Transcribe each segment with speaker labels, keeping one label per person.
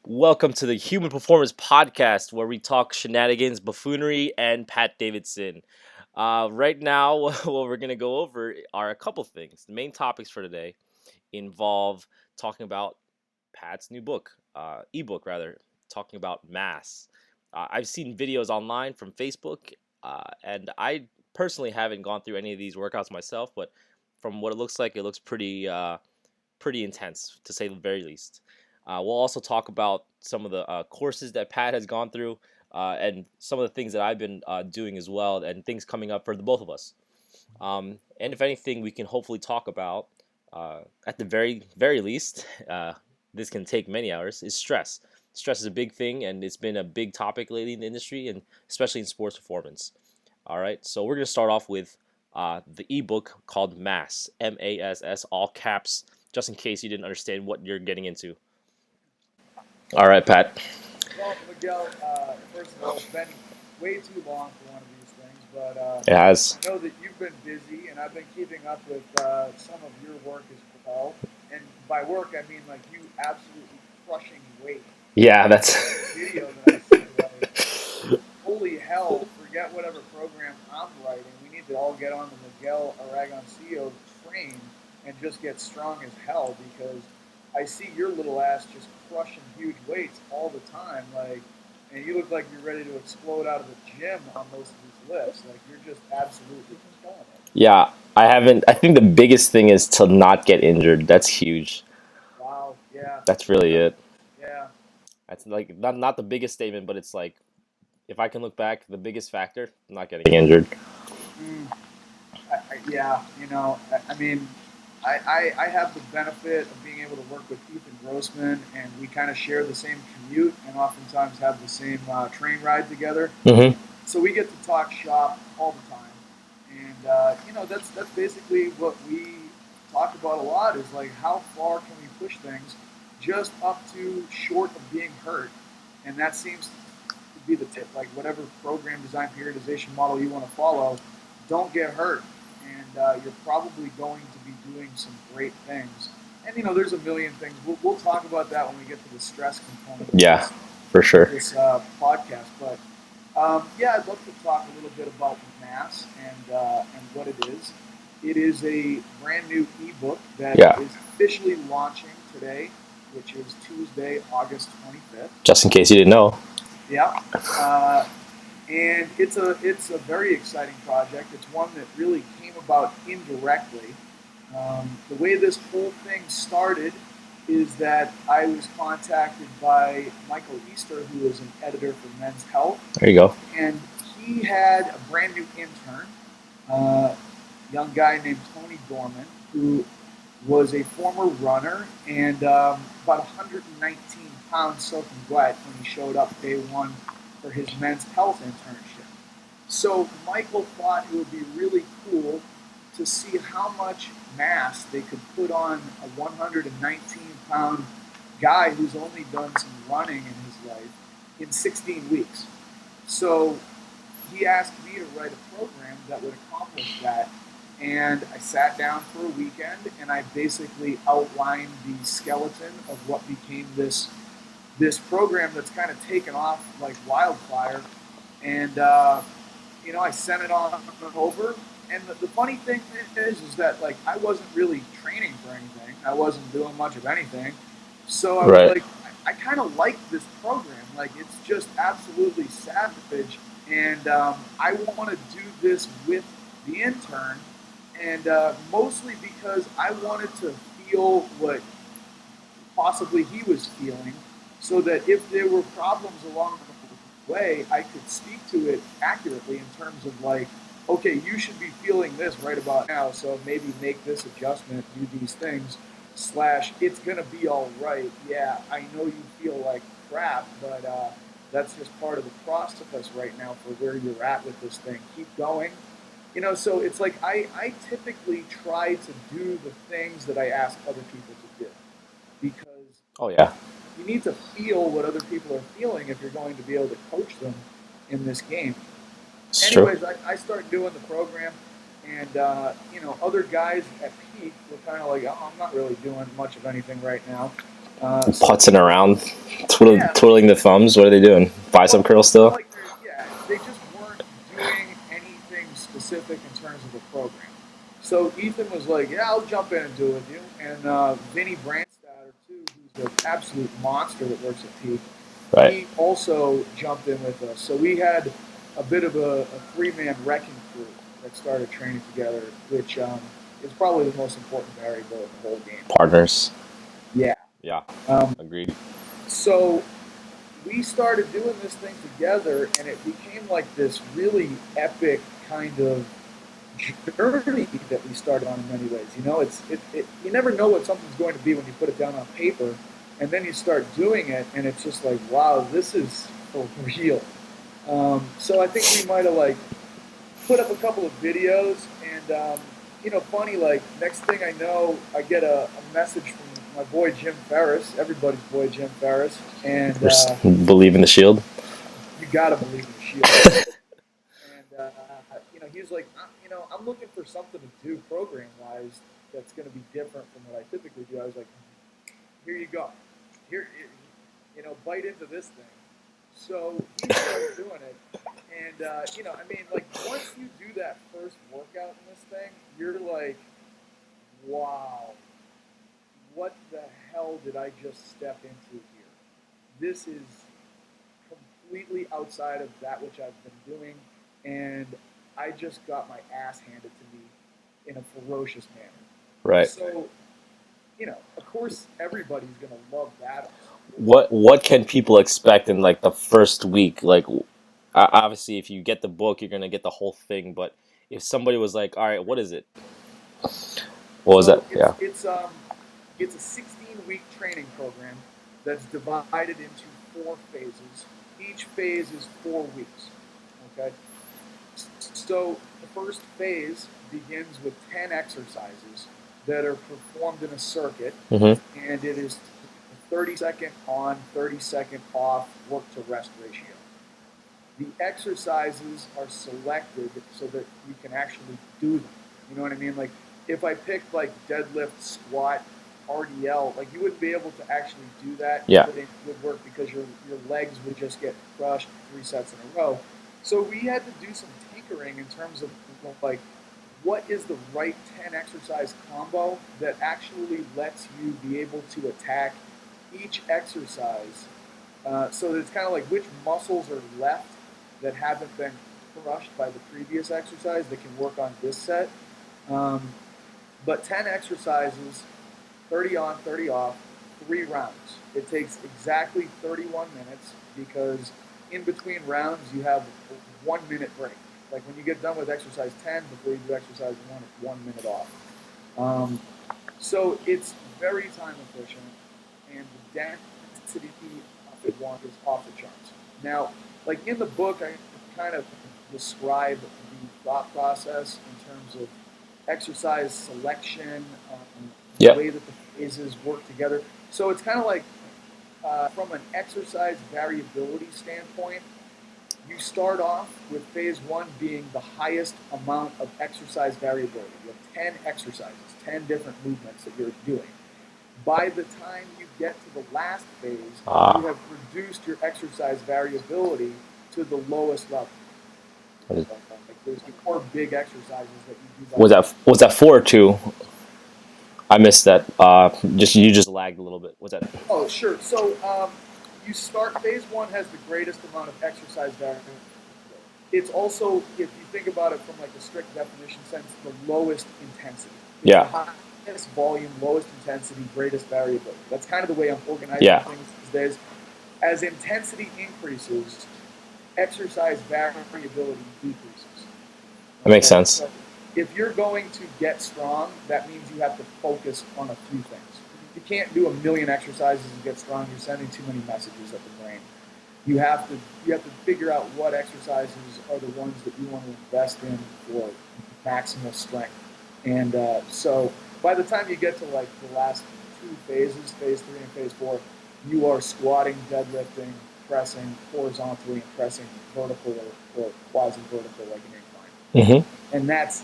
Speaker 1: Welcome to the Human Performance Podcast, where we talk shenanigans, buffoonery, and Pat Davidson. Right now, what we're going to go over are a couple things. The main topics for today involve talking about Pat's new book, ebook rather, talking about mass. I've seen videos online from Facebook, and I personally haven't gone through any of these workouts myself, but from what it looks pretty intense to say the very least. We'll also talk about some of the courses that Pat has gone through and some of the things that I've been doing as well, and things coming up for the both of us. And if anything, we can hopefully talk about at the very least. This can take many hours. Is stress. Stress is a big thing, and it's been a big topic lately in the industry, and especially in sports performance. All right, so we're gonna start off with the ebook called Mass, MASS, all caps, just in case you didn't understand what you're getting into. All right, Pat.
Speaker 2: Well, Miguel, first of all, it's been way too long for one of these things, but
Speaker 1: It has.
Speaker 2: I know that you've been busy, and I've been keeping up with some of your work as well. And by work, I mean like you absolutely crushing weight.
Speaker 1: Yeah,
Speaker 2: Like
Speaker 1: that's.
Speaker 2: the video that I see, like holy hell, forget whatever program I'm writing. We need to all get on the Miguel Aragoncillo train and just get strong as hell because I see your little ass just crushing huge weights all the time. Like, and you look like you're ready to explode out of the gym on most of these lifts. Like, you're just absolutely killing it.
Speaker 1: Yeah, I haven't. I think the biggest thing is to not get injured. That's huge.
Speaker 2: Wow. Yeah.
Speaker 1: That's really it.
Speaker 2: Yeah.
Speaker 1: That's like not the biggest statement, but it's like if I can look back, the biggest factor, not getting injured.
Speaker 2: Mm. Yeah, I mean, I have the benefit of being able to work with Ethan Grossman, and we kind of share the same commute and oftentimes have the same train ride together.
Speaker 1: Mm-hmm.
Speaker 2: So we get to talk shop all the time, and that's basically what we talk about a lot is like how far can we push things just up to short of being hurt, and that seems to be the tip. Like whatever program design periodization model you want to follow, don't get hurt, and you're probably going to be doing some great things. And there's a million things. We'll talk about that when we get to the stress component of
Speaker 1: Yeah, for sure.
Speaker 2: this podcast. But yeah, I'd love to talk a little bit about mass and what it is. It is a brand new ebook that
Speaker 1: Yeah,
Speaker 2: is officially launching today, which is Tuesday, August 25th.
Speaker 1: just in case you didn't know.
Speaker 2: Yeah. Uh, and it's a very exciting project. It's one that really came about indirectly. The way this whole thing started is that I was contacted by Michael Easter, who is an editor for Men's Health,
Speaker 1: There you go.
Speaker 2: and he had a brand new intern, a young guy named Tony Dorman, who was a former runner and about 119 pounds soaking wet when he showed up day one for his Men's Health internship. So Michael thought it would be really cool to see how much mass they could put on a 119-pound guy who's only done some running in his life in 16 weeks. So he asked me to write a program that would accomplish that. And I sat down for a weekend and I basically outlined the skeleton of what became this program that's kind of taken off like wildfire. And I sent it on over. And the funny thing is that like I wasn't really training for anything. I wasn't doing much of anything. So I was
Speaker 1: Right.
Speaker 2: like, I kind of like this program. Like it's just absolutely savage, and I want to do this with the intern, and mostly because I wanted to feel what possibly he was feeling, so that if there were problems along the way, I could speak to it accurately in terms of like, okay, you should be feeling this right about now, so maybe make this adjustment, do these things, slash, it's gonna be all right. Yeah, I know you feel like crap, but that's just part of the process right now for where you're at with this thing. Keep going. So it's like I typically try to do the things that I ask other people to do because
Speaker 1: Oh yeah,
Speaker 2: you need to feel what other people are feeling if you're going to be able to coach them in this game.
Speaker 1: it's true.
Speaker 2: Anyways, I started doing the program, and other guys at peak were kind of like, oh, I'm not really doing much of anything right now.
Speaker 1: Putzing around,
Speaker 2: Yeah,
Speaker 1: twiddling the thumbs. What are they doing? Bicep
Speaker 2: well,
Speaker 1: curl
Speaker 2: it's not
Speaker 1: still?
Speaker 2: like they just weren't doing anything specific in terms of a program. So Ethan was like, "Yeah, I'll jump in and do it with you." And Vinny Brandstatter too, who's an absolute monster that works at Peak,
Speaker 1: Right.
Speaker 2: he also jumped in with us. So we had a bit of a three-man wrecking crew that started training together, which is probably the most important variable of the whole game.
Speaker 1: Partners.
Speaker 2: Yeah.
Speaker 1: Yeah.
Speaker 2: Um,
Speaker 1: Agreed.
Speaker 2: so we started doing this thing together, and it became like this really epic kind of journey that we started on in many ways. You know, you never know what something's going to be when you put it down on paper, and then you start doing it, and it's just like, wow, this is for real. So I think we might have like put up a couple of videos, and funny. Like next thing I know, I get a message from my boy Jim Ferris, everybody's boy Jim Ferris, and
Speaker 1: Believe in the shield.
Speaker 2: you gotta believe in the Shield. And he's like, I'm looking for something to do program wise that's going to be different from what I typically do. I was like, here you go, here, bite into this thing. So he started doing it, and like once you do that first workout in this thing, you're like, wow, what the hell did I just step into here? This is completely outside of that which I've been doing, and I just got my ass handed to me in a ferocious manner.
Speaker 1: Right.
Speaker 2: So, of course, everybody's gonna love battles.
Speaker 1: What can people expect in like the first week? Like, obviously, if you get the book, you're gonna get the whole thing. But if somebody was like, "All right, what is it? What was that?"
Speaker 2: So
Speaker 1: Yeah.
Speaker 2: it's a 16-week training program that's divided into 4 phases. Each phase is 4 weeks. Okay. So the first phase begins with 10 exercises that are performed in a circuit,
Speaker 1: Mm-hmm.
Speaker 2: and it is 30-second on, 30-second off work to rest ratio. The exercises are selected so that you can actually do them. You know what I mean? Like if I picked like deadlift, squat, RDL, like you wouldn't be able to actually do that.
Speaker 1: Yeah.
Speaker 2: It would work because your legs would just get crushed 3 sets in a row. So we had to do some tinkering in terms of like what is the right 10 exercise combo that actually lets you be able to attack each exercise. So it's kind of like which muscles are left that haven't been crushed by the previous exercise that can work on this set. Um, but 10 exercises, 30 on, 30 off, 3 rounds. It takes exactly 31 minutes because in between rounds you have a 1 minute break. Like when you get done with exercise 10, before you do exercise 1, it's 1 minute off. Um, so it's very time efficient, and the density of it one is off the charts. Now, like in the book, I kind of describe the thought process in terms of exercise selection, the
Speaker 1: Yeah.
Speaker 2: way that the phases work together. So it's kind of like from an exercise variability standpoint, you start off with phase one being the highest amount of exercise variability. You have 10 exercises, 10 different movements that you're doing. By the time you get to the last phase, you
Speaker 1: Ah.
Speaker 2: have reduced your exercise variability to the lowest level. Like there's 4 big exercises that you do by the end.
Speaker 1: Was that 4 or 2? I missed that. Just you just lagged a little bit. Was that?
Speaker 2: Oh, sure. So you start phase one has the greatest amount of exercise variability. It's also, if you think about it from like a strict definition sense, the lowest intensity. It's the
Speaker 1: Yeah.
Speaker 2: highest volume, lowest intensity, greatest variability. That's kind of the way I'm organizing
Speaker 1: Yeah.
Speaker 2: things these days. As intensity increases, exercise variability decreases.
Speaker 1: That makes
Speaker 2: Okay,
Speaker 1: sense.
Speaker 2: so if you're going to get strong, that means you have to focus on a few things. You can't do a million exercises and get strong. You're sending too many messages at the brain. You have to figure out what exercises are the ones that you want to invest in for maximal strength. And so by the time you get to like the last 2 phases, phase three and phase four, you are squatting, deadlifting, pressing horizontally, and pressing vertical or quasi vertical like an incline.
Speaker 1: Mm-hmm.
Speaker 2: And that's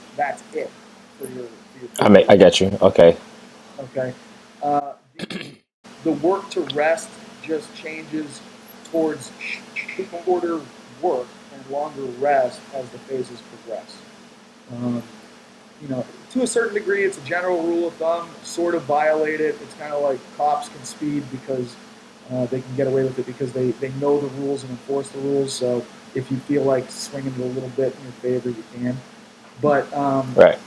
Speaker 2: it for your
Speaker 1: I get you. Okay.
Speaker 2: okay. The the work to rest just changes towards shorter work and longer rest as the phases progress. Um, to a certain degree, it's a general rule of thumb. Sort of violate it. It's kind of like cops can speed because they can get away with it because they know the rules and enforce the rules. So if you feel like swinging it a little bit in your favor, you can. But
Speaker 1: Right.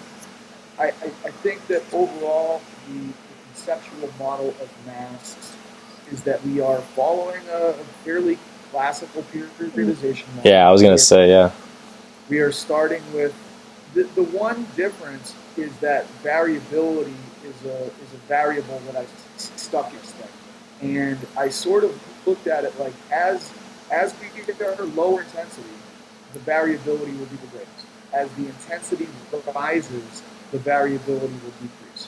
Speaker 2: I think that overall, the conceptual model of masks is that we are following a fairly classical periodization
Speaker 1: Yeah,
Speaker 2: model.
Speaker 1: I was gonna say, yeah.
Speaker 2: We are starting with the one difference is that variability is a variable that I stuck in thing, and I sort of looked at it like as we get our lower intensity, the variability will be the greatest. As the intensity rises, the variability will decrease.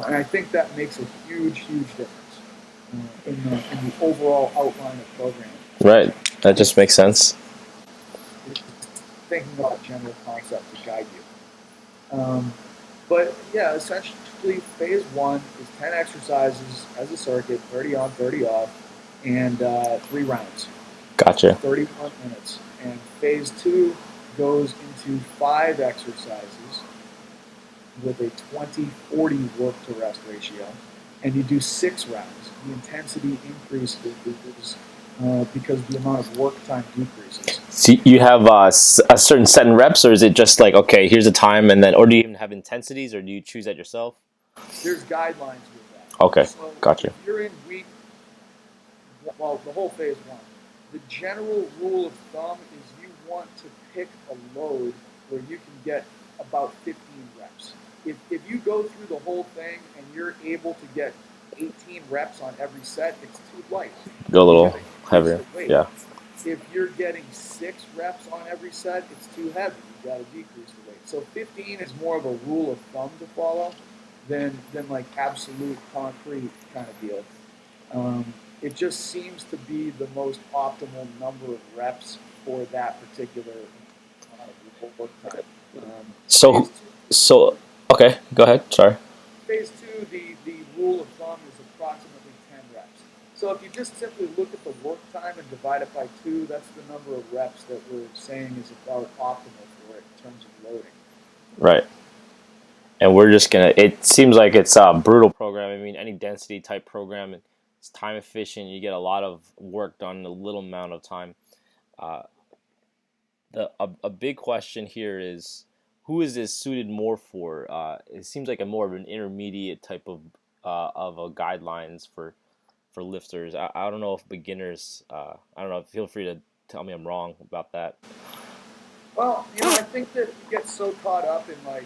Speaker 2: And I think that makes a huge difference in the overall outline of programming.
Speaker 1: Right. That just
Speaker 2: It's,
Speaker 1: makes sense.
Speaker 2: it's thinking about a general concept to guide you. But yeah, essentially, phase one is 10 exercises as a circuit, 30 on, 30 off, and 3 rounds for
Speaker 1: Gotcha.
Speaker 2: 31 minutes. And phase two goes into 5 exercises with a 20-40 work to rest ratio. And you do 6 rounds. The intensity increases because the amount of work time decreases.
Speaker 1: So you have a certain set in reps, or is it just like, okay, here's a time, and then, or do you even have intensities, or do you choose that yourself?
Speaker 2: There's guidelines with that.
Speaker 1: Okay,
Speaker 2: So if
Speaker 1: gotcha.
Speaker 2: you're in week, well, the whole phase one, the general rule of thumb is you want to pick a load where you can get about 15 reps. If you go through the whole thing and you're able to get 18 reps on every set, it's too light.
Speaker 1: Go a
Speaker 2: You
Speaker 1: little
Speaker 2: got to increase
Speaker 1: heavier.
Speaker 2: the weight.
Speaker 1: Yeah.
Speaker 2: If you're getting 6 reps on every set, it's too heavy. You got to decrease the weight. So 15 is more of a rule of thumb to follow than like absolute concrete kind of deal. It just seems to be the most optimal number of reps for that particular amount of work time.
Speaker 1: So,
Speaker 2: Phase two,
Speaker 1: so okay, go ahead. Sorry.
Speaker 2: phase two, the rule of thumb is approximately 10 reps. So if you just simply look at the work time and divide it by 2, that's the number of reps that we're saying is about optimal for it in terms of loading.
Speaker 1: Right. And we're just gonna. It seems like it's a brutal program. I mean, any density type program, it's time efficient. You get a lot of work done in a little amount of time. Uh, a big question here is, who is this suited more for? It seems like a more of an intermediate type of a guidelines for lifters. I don't know if beginners. I don't know. Feel free to tell me I'm wrong about that.
Speaker 2: Well, I think that we get so caught up in like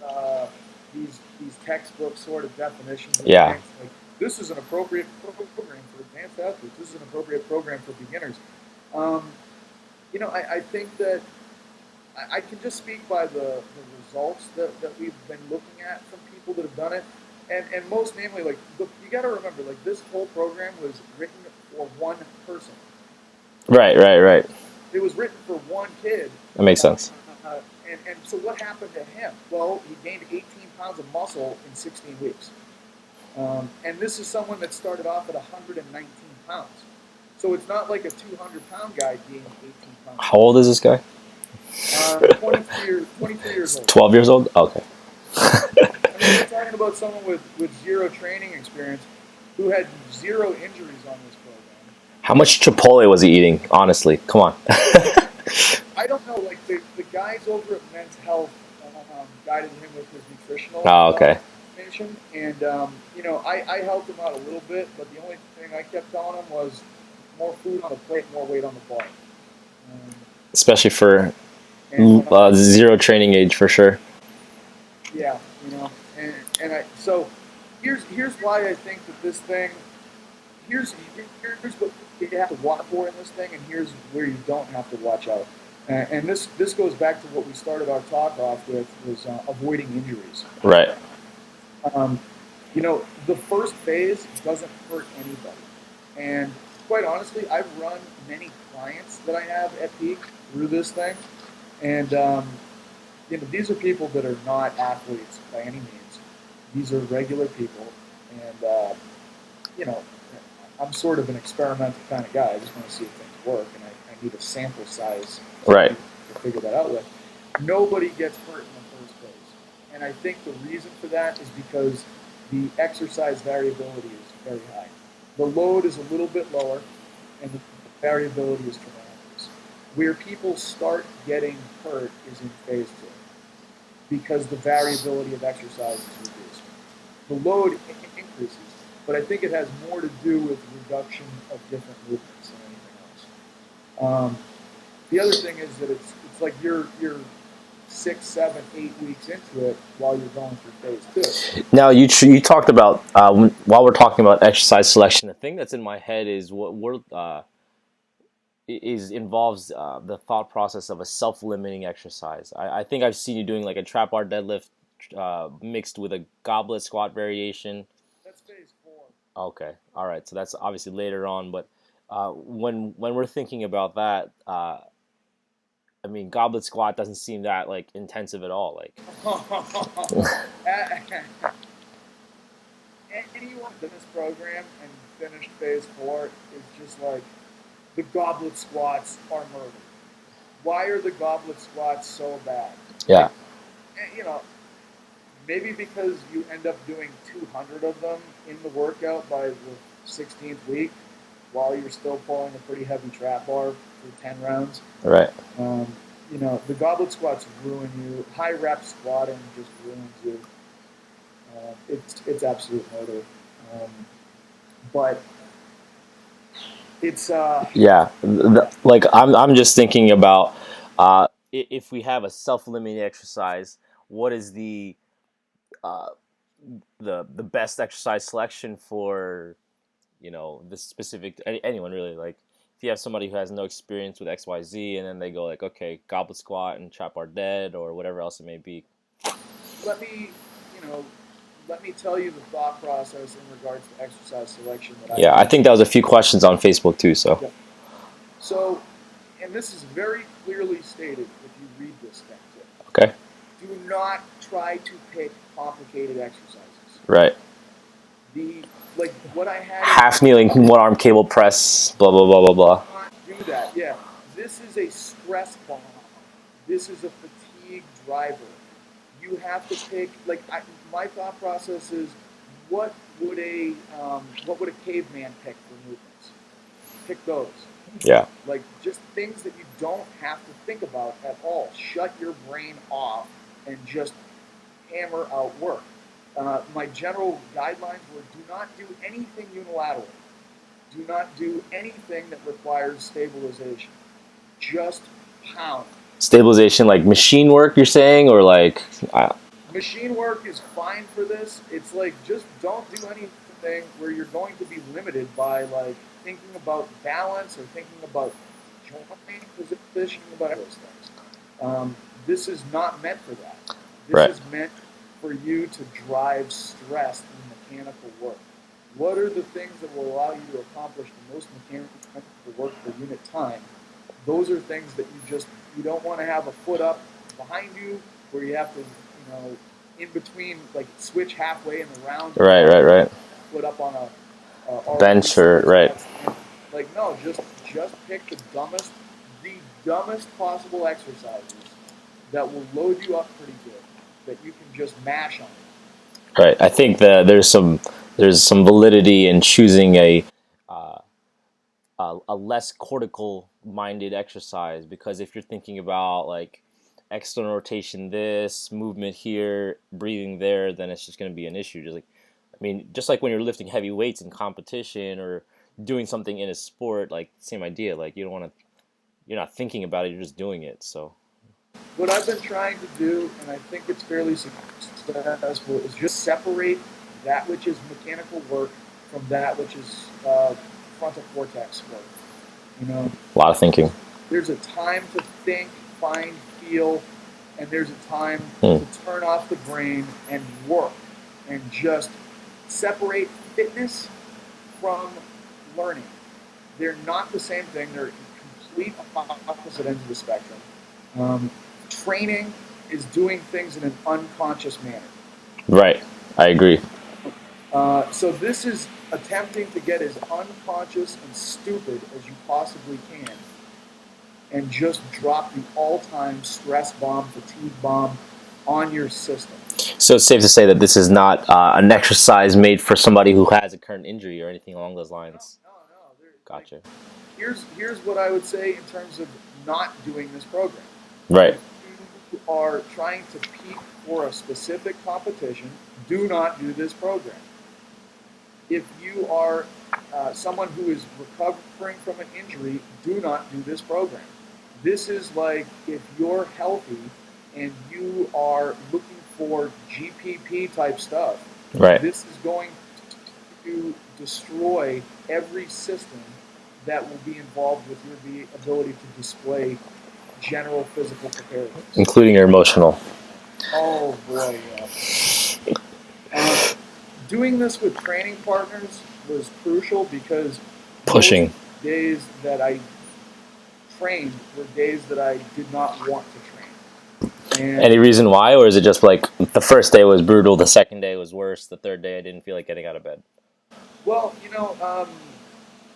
Speaker 2: uh, these textbook sort of definitions of
Speaker 1: Yeah.
Speaker 2: things. Like this is an appropriate program for advanced athletes. This is an appropriate program for beginners. Um, I think that I can just speak by the results that we've been looking at from people that have done it, and most namely, like you got to remember, like this whole program was written for one person.
Speaker 1: Right. Right. Right.
Speaker 2: It was written for one kid.
Speaker 1: That makes
Speaker 2: Uh,
Speaker 1: sense.
Speaker 2: and so what happened to him? Well, he gained 18 pounds of muscle in 16 weeks. And this is someone that started off at 119 pounds. So it's not like a 200-pound guy gained 18 pounds
Speaker 1: How
Speaker 2: of
Speaker 1: old
Speaker 2: muscle.
Speaker 1: is this guy?
Speaker 2: 23 years old.
Speaker 1: 12 years old. Okay.
Speaker 2: I mean, you're talking about someone with zero training experience who had zero injuries on this program.
Speaker 1: How much Chipotle was he eating? Honestly, come on.
Speaker 2: I don't know, like the guys over at Men's Health guided him with his nutritional
Speaker 1: Oh, okay.
Speaker 2: information, and I helped him out a little bit, but the only thing I kept telling him was more food on the plate, more weight on the bar.
Speaker 1: Especially for
Speaker 2: And
Speaker 1: zero training age, for sure.
Speaker 2: yeah, and so here's why I think that this thing here's what you have to watch for in this thing, and here's where you don't have to watch out. And this goes back to what we started our talk off with, was avoiding injuries.
Speaker 1: Right.
Speaker 2: Um, the first phase doesn't hurt anybody. And quite honestly, I've run many clients that I have at Peak through this thing. And, these are people that are not athletes by any means. These are regular people. And, you know, I'm sort of an experimental kind of guy. I just want to see if things work, and I need a sample size
Speaker 1: Right.
Speaker 2: to figure that out with. Nobody gets hurt in the first place. And I think the reason for that is because the exercise variability is very high. The load is a little bit lower, and the variability is tremendous. Where people start getting hurt is in phase two because the variability of exercise is reduced. The load increases, but I think it has more to do with reduction of different movements than anything else. The other thing is that it's like you're 6, 7, 8 weeks into it while you're going through phase two.
Speaker 1: Now you talked about while we're talking about exercise selection, the thing that's in my head is what we're is involves the thought process of a self-limiting exercise. I think I've seen you doing like a trap bar deadlift mixed with a goblet squat variation.
Speaker 2: That's phase four.
Speaker 1: Okay, all right. So that's obviously later on, but when we're thinking about that, I mean, goblet squat doesn't seem that like intensive at all. Like,
Speaker 2: Anyone in this program and finished phase four is just like the goblet squats are murder. Why are the goblet squats so bad?
Speaker 1: yeah,
Speaker 2: Like, you know, maybe because you end up doing 200 of them in the workout by the 16th week while you're still pulling a pretty heavy trap bar for 10 rounds.
Speaker 1: right.
Speaker 2: Um, the goblet squats ruin you. High rep squatting just ruins you. It's absolute murder. Um, but it's
Speaker 1: Yeah, like I'm just thinking about if we have a self-limiting exercise, what is uh, the best exercise selection for this specific anyone really, like if you have somebody who has no experience with XYZ and then they go like, okay, goblet squat and trap bar dead or whatever else it may be.
Speaker 2: let me you know let me tell you the thought process in regards to exercise selection that I
Speaker 1: Yeah, I
Speaker 2: use.
Speaker 1: think that was a few questions on Facebook too. So
Speaker 2: Yeah. So, and this is very clearly stated if you read this thing too.
Speaker 1: okay,
Speaker 2: Do not try to pick complicated exercises.
Speaker 1: right.
Speaker 2: The like what I had
Speaker 1: Half kneeling, one arm cable press, blah blah blah blah blah.
Speaker 2: not do that. Yeah, this is a stress bomb. This is a fatigue driver. You have to pick. My thought process is, what what would a caveman pick for movements? Pick those.
Speaker 1: Yeah,
Speaker 2: Like just things that you don't have to think about at all. Shut your brain off and just hammer out work. My general guidelines were: do not do anything unilaterally. Do not do anything that requires stabilization. Just pound.
Speaker 1: stabilization like machine work. You're saying, or like,
Speaker 2: Machine work is fine for this. It's like just don't do anything where you're going to be limited by like thinking about balance or thinking about joint positioning about those things. This is not meant for that. This
Speaker 1: right,
Speaker 2: is meant for you to drive stress in mechanical work. What are the things that will allow you to accomplish the most mechanical work per unit time? Those are things that you don't want to have a foot up behind you where you have to in between like switch halfway in the round
Speaker 1: right, right, right.
Speaker 2: foot up on a already
Speaker 1: Bench or right.
Speaker 2: like no just pick the dumbest possible exercises that will load you up pretty good that you can just mash on.
Speaker 1: Right. I think that there's some validity in choosing uh, a less cortical minded exercise, because if you're thinking about like external rotation, this movement here, breathing there, then it's just going to be an issue. Just like, I mean, just like when you're lifting heavy weights in competition or doing something in a sport, like same idea. Like you don't want to, you're not thinking about it, you're just doing it. So
Speaker 2: What I've been trying to do, and I think it's fairly successful, is just separate that which is mechanical work from that which is frontal cortex work. You know,
Speaker 1: a lot of thinking.
Speaker 2: there's a time to think, find, feel, and there's a time
Speaker 1: Hmm.
Speaker 2: to turn off the brain and work and just separate fitness from learning. They're not the same thing. They're complete opposite ends of the spectrum. Um, Training is doing things in an unconscious manner.
Speaker 1: Right. I agree.
Speaker 2: So this is attempting to get as unconscious and stupid as you possibly can, and just drop the all-time stress bomb, fatigue bomb on your system.
Speaker 1: So it's safe to say that this is not an exercise made for somebody who has a current injury or anything along those
Speaker 2: No,
Speaker 1: lines.
Speaker 2: no, no. Like,
Speaker 1: Gotcha.
Speaker 2: here's what I would say in terms of not doing this program.
Speaker 1: Right.
Speaker 2: If you are trying to peak for a specific competition, do not do this program. If you are someone who is recovering from an injury, do not do this program. This is like if you're healthy and you are looking for GPP type stuff,
Speaker 1: Right.
Speaker 2: this is going to destroy every system that will be involved with your ability to display general physical preparedness.
Speaker 1: Including your emotional.
Speaker 2: Oh boy, yeah. Doing this with training partners was crucial because most
Speaker 1: Pushing.
Speaker 2: days that I trained were days that I did not want to train. And
Speaker 1: Any reason why, or is it just like the first day was brutal, the second day was worse, the third day I didn't feel like getting out of bed?
Speaker 2: well,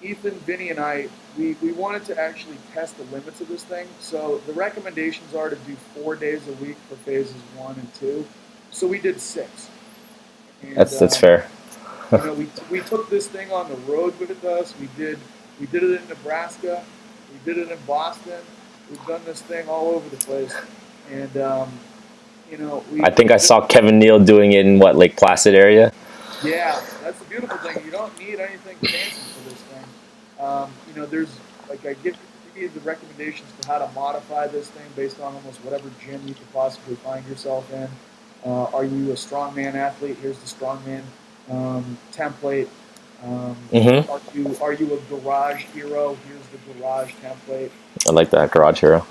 Speaker 2: Ethan, Vinny, and I, we wanted to actually test the limits of this thing. So the recommendations are to do 4 days a week for phases 1 and 2. So we did 6. And
Speaker 1: That's fair.
Speaker 2: we took this thing on the road with us. We did it in Nebraska. We did it in Boston. We've done this thing all over the place. And
Speaker 1: I think I saw Kevin Neal doing it in what, Lake Placid area.
Speaker 2: yeah, that's the beautiful thing. You don't need anything fancy for this thing. There's like I give you the recommendations for how to modify this thing based on almost whatever gym you could possibly find yourself in. Are you a strongman athlete? Here's the strongman template. Um,
Speaker 1: Mm-hmm.
Speaker 2: are you a garage hero? Here's the garage template.
Speaker 1: I like that Garage Hero.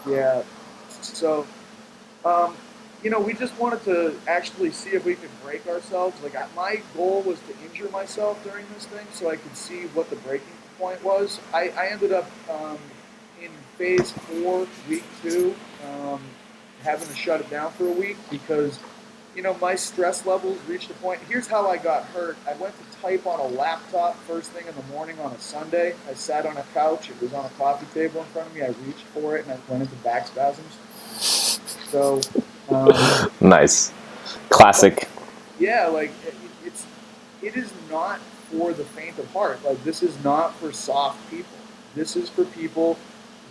Speaker 2: Yeah. So um, we just wanted to actually see if we could break ourselves. Like my goal was to injure myself during this thing, so I could see what the breaking point was. I ended up in phase 4, week 2, having to shut it down for a week because my stress levels reached a point. Here's how I got hurt. I went to type on a laptop first thing in the morning on a Sunday. I sat on a couch. It was on a coffee table in front of me. I reached for it and I went into back spasms. So,
Speaker 1: Nice. Classic.
Speaker 2: yeah, like it's it is not for the faint of heart. Like this is not for soft people. This is for people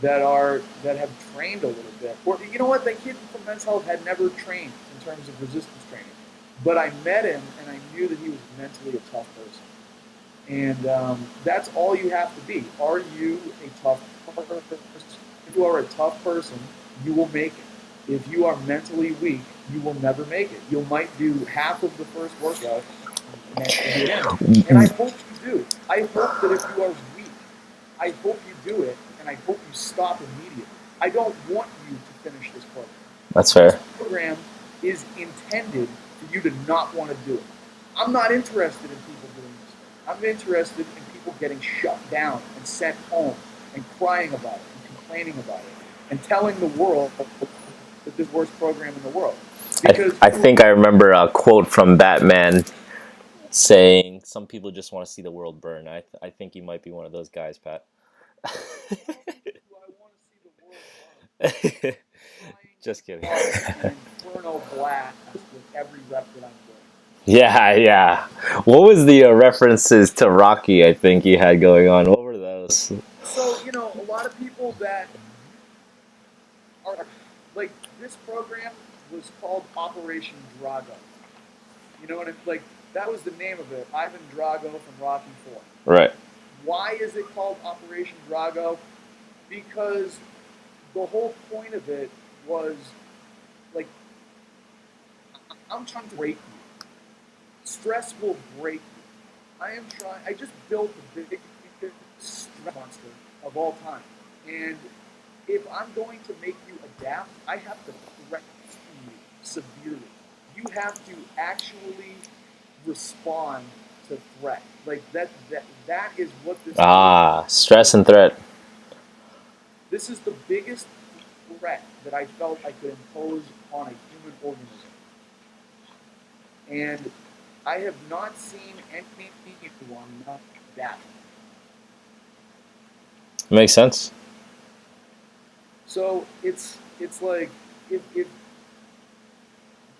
Speaker 2: that have trained a little bit. Or you know what, that kid from Men's Health had never trained in terms of resistance training, but I met him and I knew that he was mentally a tough person. And that's all you have to be. Are you a tough person? If you are a tough person, you will make it. If you are mentally weak, you will never make it. You might do half of the first workout and never do it again. And I hope you do. I hope that if you are weak, I hope you do it, and I hope you stop immediately. I don't want you to finish this program.
Speaker 1: That's
Speaker 2: This
Speaker 1: fair.
Speaker 2: program is intended for you to not want to do it. I'm not interested in people doing this. I'm interested in people getting shut down and sent home and crying about it and complaining about it and telling the world that this is the worst program in the world. Because
Speaker 1: I think I remember a quote from Batman saying, "Some people just want to see the world burn." I think you might be one of those guys, Pat.
Speaker 2: do I want to see the world burn? Trying
Speaker 1: Just kidding.
Speaker 2: on an inferno blast with every rep that I'm doing.
Speaker 1: Yeah, yeah. What was the references to Rocky? I think he had going on. What were those?
Speaker 2: So, a lot of people that are like this program was called Operation Drago. And it's like that was the name of it, Ivan Drago from Rocky 4.
Speaker 1: Right.
Speaker 2: Why is it called Operation Drago? Because the whole point of it was like I'm trying to break you. Stress will break you. I just built the biggest stress monster of all time. And if I'm going to make you adapt, I have to threaten you severely. You have to actually respond to threat. Like that is what this program.
Speaker 1: Ah, stress and threat.
Speaker 2: This is the biggest threat that I felt I could impose on a human organism. And I have not seen anyone not that.
Speaker 1: Makes sense.
Speaker 2: So it's like if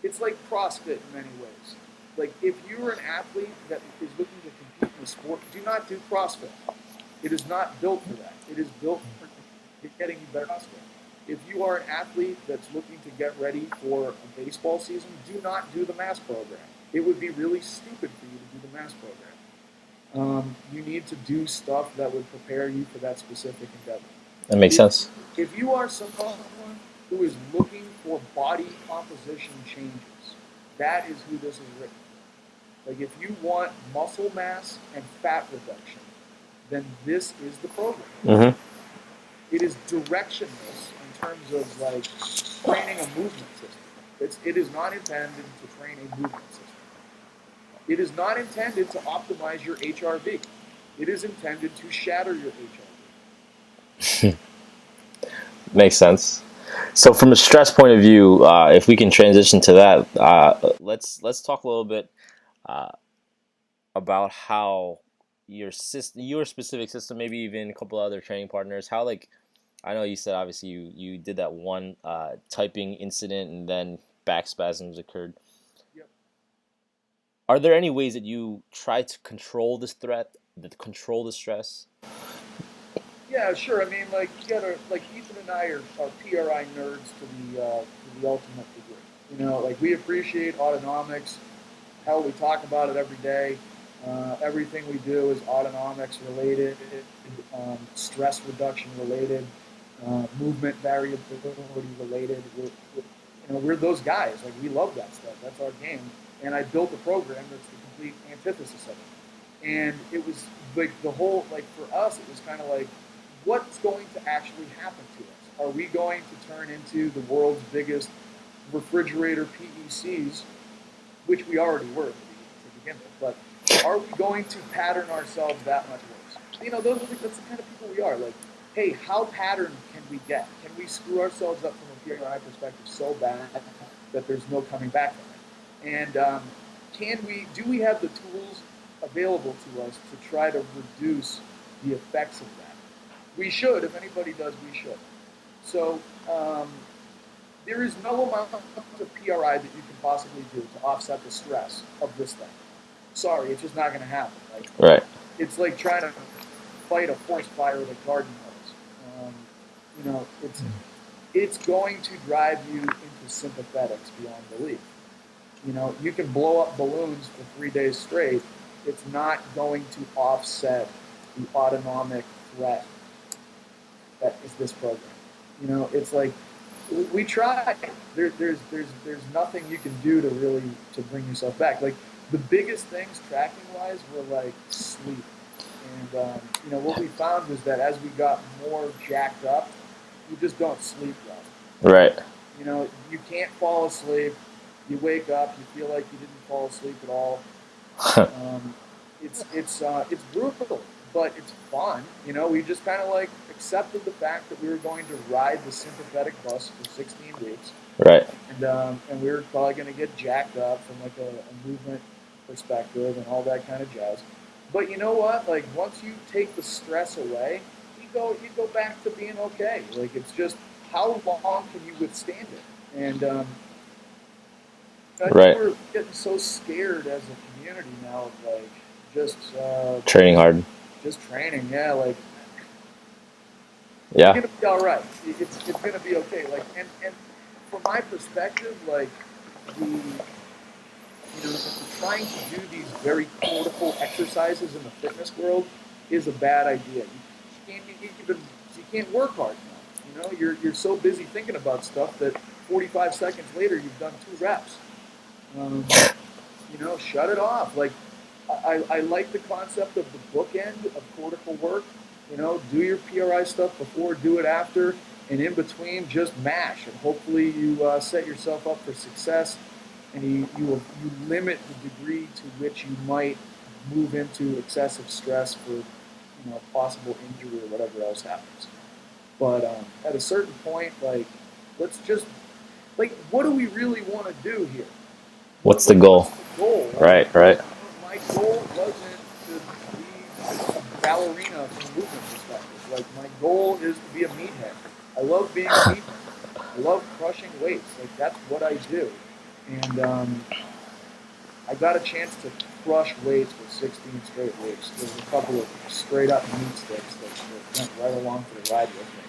Speaker 2: it's like CrossFit in many ways. Like if you're an athlete that is looking to compete in a sport, do not do CrossFit. It is not built for that. It is built for getting you better CrossFit. If you are an athlete that's looking to get ready for a baseball season, do not do the mass program. It would be really stupid for you to do the mass program. You need to do stuff that would prepare you for that specific endeavor.
Speaker 1: That makes
Speaker 2: If
Speaker 1: sense.
Speaker 2: if you are someone who is looking for body composition changes, that is who this is written. Like if you want muscle mass and fat reduction, then this is the program.
Speaker 1: Mm-hmm.
Speaker 2: It is directionless in terms of like training a movement system. It is not intended to train a movement system. It is not intended to optimize your HRV. It is intended to shatter your HRV.
Speaker 1: Makes sense. So from a stress point of view, if we can transition to that, let's talk a little bit uh, about how your system, your specific system, maybe even a couple other training partners, how like I know you said obviously you did that one typing incident and then back spasms occurred.
Speaker 2: Yep.
Speaker 1: Are there any ways that you try to control this threat, that control the stress?
Speaker 2: Yeah, sure. I mean, like you gotta like Ethan and I are PRI nerds to the ultimate degree. You know, like we appreciate autonomics. Hell, we talk about it every day. Everything we do is autonomics related, stress reduction related, movement variability related. We're those guys. Like we love that stuff. That's our game. And I built a program that's the complete antithesis of it. And it was like the whole like for us, it was kind of like, what's going to actually happen to us? Are we going to turn into the world's biggest refrigerator PECs, which we already were to begin with, but are we going to pattern ourselves that much worse? That's the kind of people we are. Like, hey, how patterned can we get? Can we screw ourselves up from a PRI perspective so bad that there's no coming back from it? And do we have the tools available to us to try to reduce the effects of that? We should. If anybody does, we should. So there is no amount of PRI that you can possibly do to offset the stress of this thing. Sorry, it's just not going to happen. Like
Speaker 1: Right.
Speaker 2: it's like trying to fight a forest fire with a garden hose. It's going to drive you into sympathetics beyond belief. You can blow up balloons for 3 days straight. It's not going to offset the autonomic threat that is this program. It's like we try. There's nothing you can do to really to bring yourself back. Like the biggest things tracking wise were like sleep, and what we found was that as we got more jacked up, you just don't sleep well.
Speaker 1: Right.
Speaker 2: You can't fall asleep. You wake up, you feel like you didn't fall asleep at all. It's brutal, but it's fun. We just kind of like accepted the fact that we were going to ride the sympathetic bus for 16 weeks,
Speaker 1: Right.
Speaker 2: and we were probably going to get jacked up from like a movement perspective and all that kind of jazz. But you know what? Like once you take the stress away, you go back to being okay. Like it's just how long can you withstand it? And I think
Speaker 1: Right.
Speaker 2: we're getting so scared as a community now of like just
Speaker 1: Training hard.
Speaker 2: just training. Yeah, like it's
Speaker 1: Yeah.
Speaker 2: gonna be all right. It's gonna be okay. Like and from my perspective, like trying to do these very cortical exercises in the fitness world is a bad idea. You can't work hard now. You're so busy thinking about stuff that 45 seconds later you've done 2 reps. Um, shut it off. Like I like the concept of the bookend of cortical work. Do your PRI stuff before, do it after, and in between, just mash. And hopefully, you set yourself up for success, and you limit the degree to which you might move into excessive stress for possible injury or whatever else happens. But at a certain point, like let's just like what do we really want to do here?
Speaker 1: What's the
Speaker 2: But
Speaker 1: goal?
Speaker 2: what's the goal?
Speaker 1: Right, right.
Speaker 2: My goal wasn't to be a ballerina from a movement perspective. Like my goal is to be a meathead. I love being a meathead. I love crushing weights. Like that's what I do. And I got a chance to crush weights for 16 straight weeks. There was a couple of straight up meat sticks that went right along for the ride with me.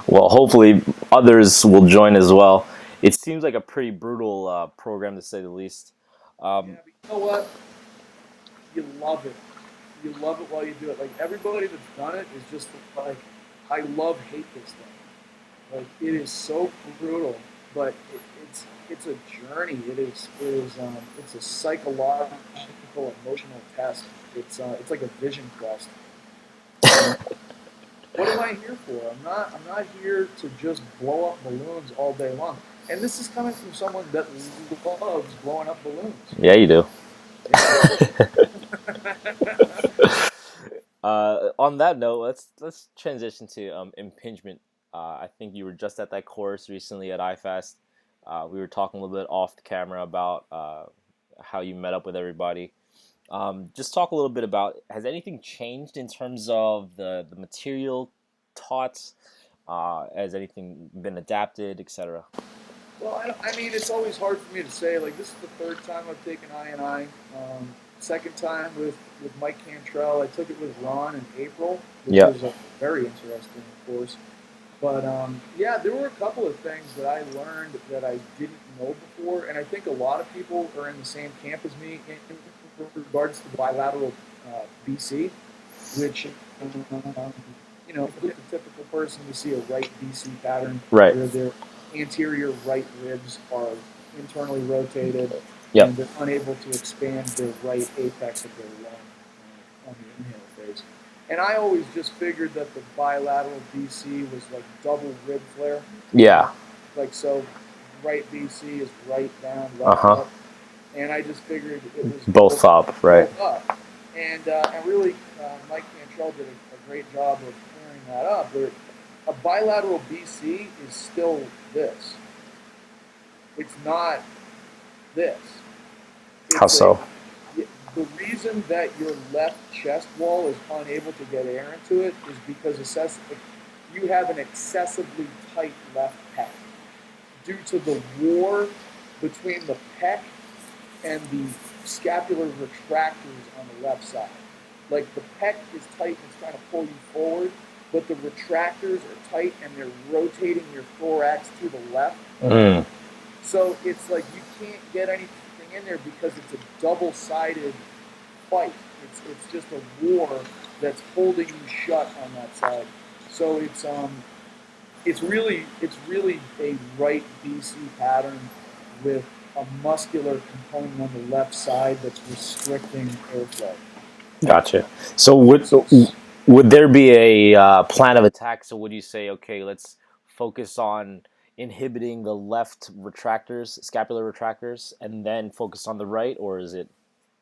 Speaker 1: Well, hopefully others will join as well. It seems like a pretty brutal program to say the least.
Speaker 2: Yeah,
Speaker 1: Um,
Speaker 2: but you know what? You love it. You love it while you do it. Like everybody that's done it is just like, I love hate this thing. Like it is so brutal, but it's a journey. It's a psychological, emotional test. It's like a vision quest. And what am I here for? I'm not here to just blow up balloons all day long. And this is coming from someone that loves blowing up balloons.
Speaker 1: yeah, you do.
Speaker 2: Yeah.
Speaker 1: On that note, let's transition to impingement. I think you were just at that course recently at iFast. We were talking a little bit off the camera about how you met up with everybody. Just talk a little bit about, has anything changed in terms of the material taught? Has anything been adapted, etc.?
Speaker 2: Well, I mean, it's always hard for me to say. Like, this is the third time I've taken I&I. Second time with Mike Cantrell. I took it with Ron in April, which
Speaker 1: Yeah.
Speaker 2: was a very interesting course. But yeah, there were a couple of things that I learned that I didn't know before, and I think a lot of people are in the same camp as me in regards to bilateral BC, which for the typical person, you see a right BC pattern
Speaker 1: Right.
Speaker 2: where their anterior right ribs are internally rotated
Speaker 1: Yep.
Speaker 2: and they're unable to expand their right apex of their lung on the inhale phase. And I always just figured that the bilateral BC was like double rib flare.
Speaker 1: Yeah.
Speaker 2: Like so, right BC is right down,
Speaker 1: Uh
Speaker 2: left
Speaker 1: huh.
Speaker 2: up, and I just figured it was
Speaker 1: Both up. Right.
Speaker 2: both up. And really, Mike Cantrell did a great job of clearing that up. Where a bilateral BC is still this. It's not this.
Speaker 1: How
Speaker 2: It's a
Speaker 1: so?
Speaker 2: the reason that your left chest wall is unable to get air into it is because you have an excessively tight left pec due to the war between the pec and the scapular retractors on the left side. Like the pec is tight and it's trying to pull you forward, but the retractors are tight and they're rotating your thorax to the left.
Speaker 1: Mm.
Speaker 2: So it's like you can't get anything in there because it's a double-sided fight. It's just a war that's holding you shut on that side. So it's really a right BC pattern with a muscular component on the left side that's restricting airflow.
Speaker 1: Gotcha. So would there be a plan of attack? So would you say, okay, let's focus on inhibiting the left retractors, scapular retractors, and then focus on the right, or is it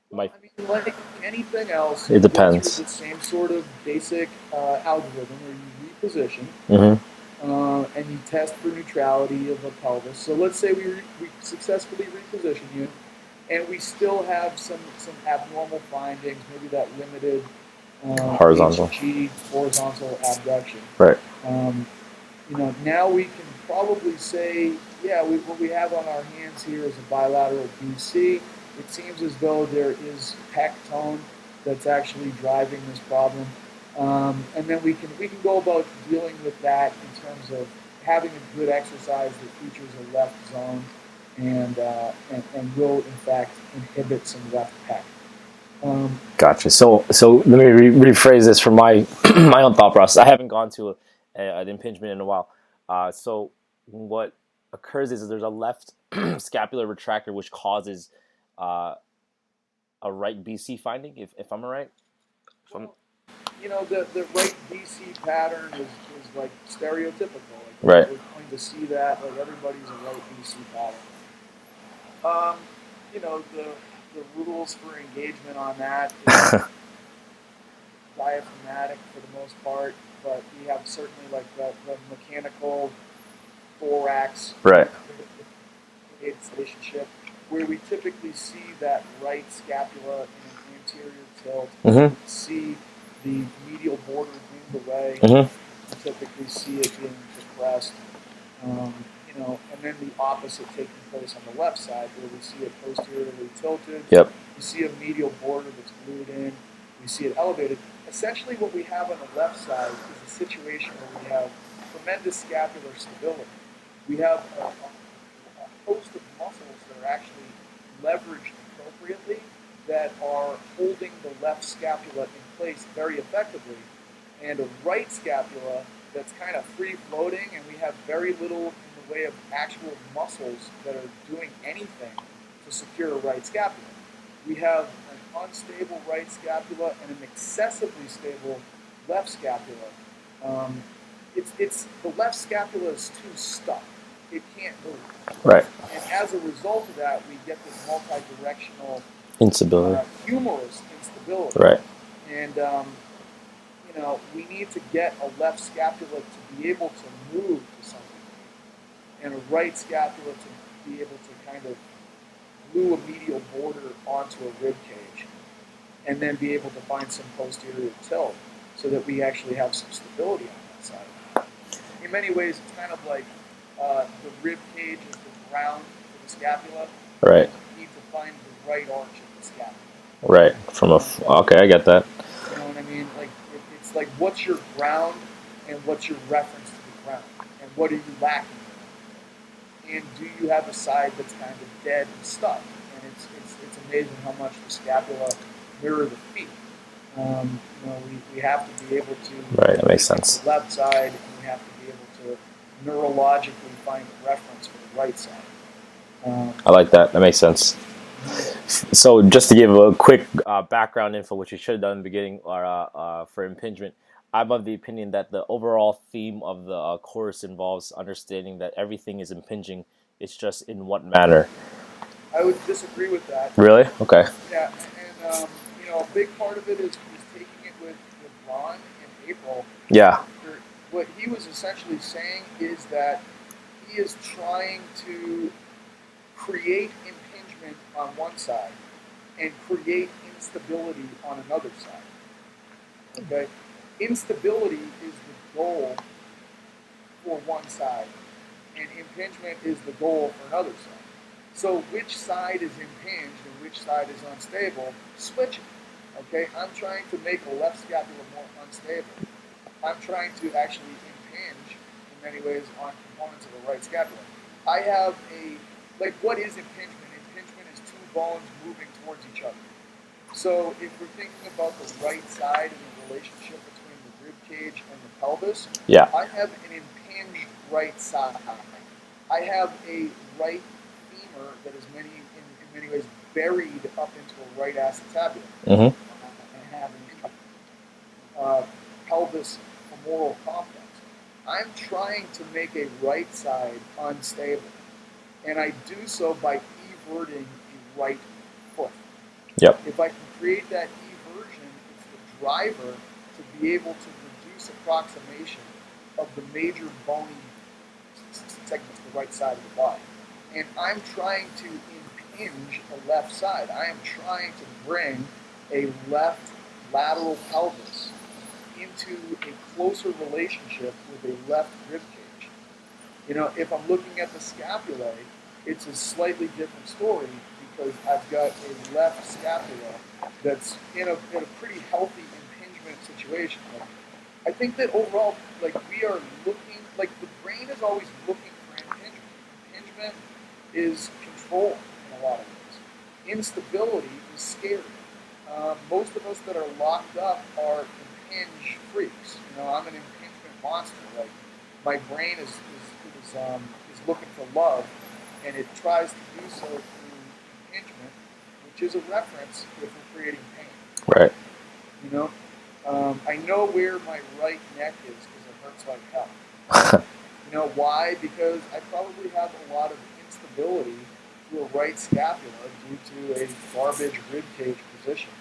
Speaker 2: Well,
Speaker 1: might?
Speaker 2: I mean, like anything else,
Speaker 1: It
Speaker 2: you go through
Speaker 1: depends.
Speaker 2: the same sort of basic algorithm where you reposition
Speaker 1: Mm-hmm.
Speaker 2: and you test for neutrality of the pelvis. So let's say we successfully reposition you, and we still have some abnormal findings, maybe that limited
Speaker 1: Horizontal.
Speaker 2: HG, horizontal abduction.
Speaker 1: Right.
Speaker 2: Um, now we can probably say, yeah, what we have on our hands here is a bilateral BC. It seems as though there is pec tone that's actually driving this problem. And then we can go about dealing with that in terms of having a good exercise that features a left zone and will in fact inhibit some left pec.
Speaker 1: Gotcha. So let me rephrase this from my my own thought process. I haven't gone to an impingement in a while. So what occurs is there's a left scapular retractor which causes uh, a right BC finding. If I'm right. If I'm,
Speaker 2: Well, the right BC pattern is like stereotypical. Like we're,
Speaker 1: right.
Speaker 2: we're going to see that like everybody's a right BC pattern. Um, the rules for engagement on that is diaphragmatic for the most part, but we have certainly like the mechanical thorax
Speaker 1: Right.
Speaker 2: relationship, where we typically see that right scapula in an anterior tilt.
Speaker 1: Mm-hmm.
Speaker 2: We see the medial border moved away.
Speaker 1: Mm-hmm.
Speaker 2: We typically see it being depressed. And then the opposite taking place on the left side, where we see it posteriorly tilted.
Speaker 1: Yep.
Speaker 2: We see a medial border that's glued in. We see it elevated. Essentially, what we have on the left side is a situation where we have tremendous scapular stability. We have a host of muscles that are actually leveraged appropriately that are holding the left scapula in place very effectively, and a right scapula that's kind of free floating, and we have very little in the way of actual muscles that are doing anything to secure a right scapula. We have an unstable right scapula and an excessively stable left scapula. It's the left scapula is too stuck; it can't move.
Speaker 1: Right.
Speaker 2: And as a result of that, we get this multi-directional
Speaker 1: Instability.
Speaker 2: Humorous instability.
Speaker 1: Right.
Speaker 2: And we need to get a left scapula to be able to move to some degree, and a right scapula to be able to kind of glue a medial border onto a rib cage, and then be able to find some posterior tilt so that we actually have some stability on that side. In many ways, it's kind of like the rib cage is the ground for the scapula.
Speaker 1: Right.
Speaker 2: You need to find the right arch of the scapula.
Speaker 1: Right. Okay, I get that.
Speaker 2: You know what I mean? Like it's like, what's your ground and what's your reference to the ground, and what are you lacking? And do you have a side that's kind of dead and stuck? And it's amazing how much the scapula mirror the feet. We have to be able to.
Speaker 1: Right, that makes sense.
Speaker 2: The left side, and we have to be able to neurologically find a reference for the right side.
Speaker 1: I like that. That makes sense. So, just to give a quick background info, which we should have done in the beginning, for impingement, I'm of the opinion that the overall theme of the course involves understanding that everything is impinging. It's just in what manner.
Speaker 2: I would disagree with that.
Speaker 1: Really? Okay.
Speaker 2: Yeah, and a big part of it is taking it with Ron in April.
Speaker 1: Yeah.
Speaker 2: What he was essentially saying is that he is trying to create impingement on one side and create instability on another side. Okay? Instability is the goal for one side, and impingement is the goal for another side. So which side is impinged and which side is unstable, switch it. Okay? I'm trying to make a left scapula more unstable. I'm trying to actually impinge in many ways on components of the right scapula. I have what is impingement? Impingement is two bones moving towards each other. So if we're thinking about the right side and the relationship between the rib cage and the pelvis,
Speaker 1: yeah.
Speaker 2: I have an impinged right side. I have a right femur that is in many ways buried up into a right acetabulum.
Speaker 1: Mm-hmm.
Speaker 2: And have an pelvis femoral complex. I'm trying to make a right side unstable, and I do so by everting a right foot.
Speaker 1: Yep.
Speaker 2: If I can create that eversion, it's the driver to be able to reduce approximation of the major bony segments of the right side of the body. And I'm trying to impinge a left side. I am trying to bring a left lateral pelvis into a closer relationship with a left rib cage. If I'm looking at the scapulae, it's a slightly different story because I've got a left scapula that's in a pretty healthy impingement situation. I think that overall, we are looking, the brain is always looking for impingement. Impingement is control in a lot of ways. Instability is scary. Most of us that are locked up are impinge freaks. I'm an impingement monster. My brain is looking for love, and it tries to do so through impingement, which is a reference if we're creating pain.
Speaker 1: Right.
Speaker 2: I know where my right neck is because it hurts like hell. Why? Because I probably have a lot of instability through a right scapula due to a garbage rib cage position.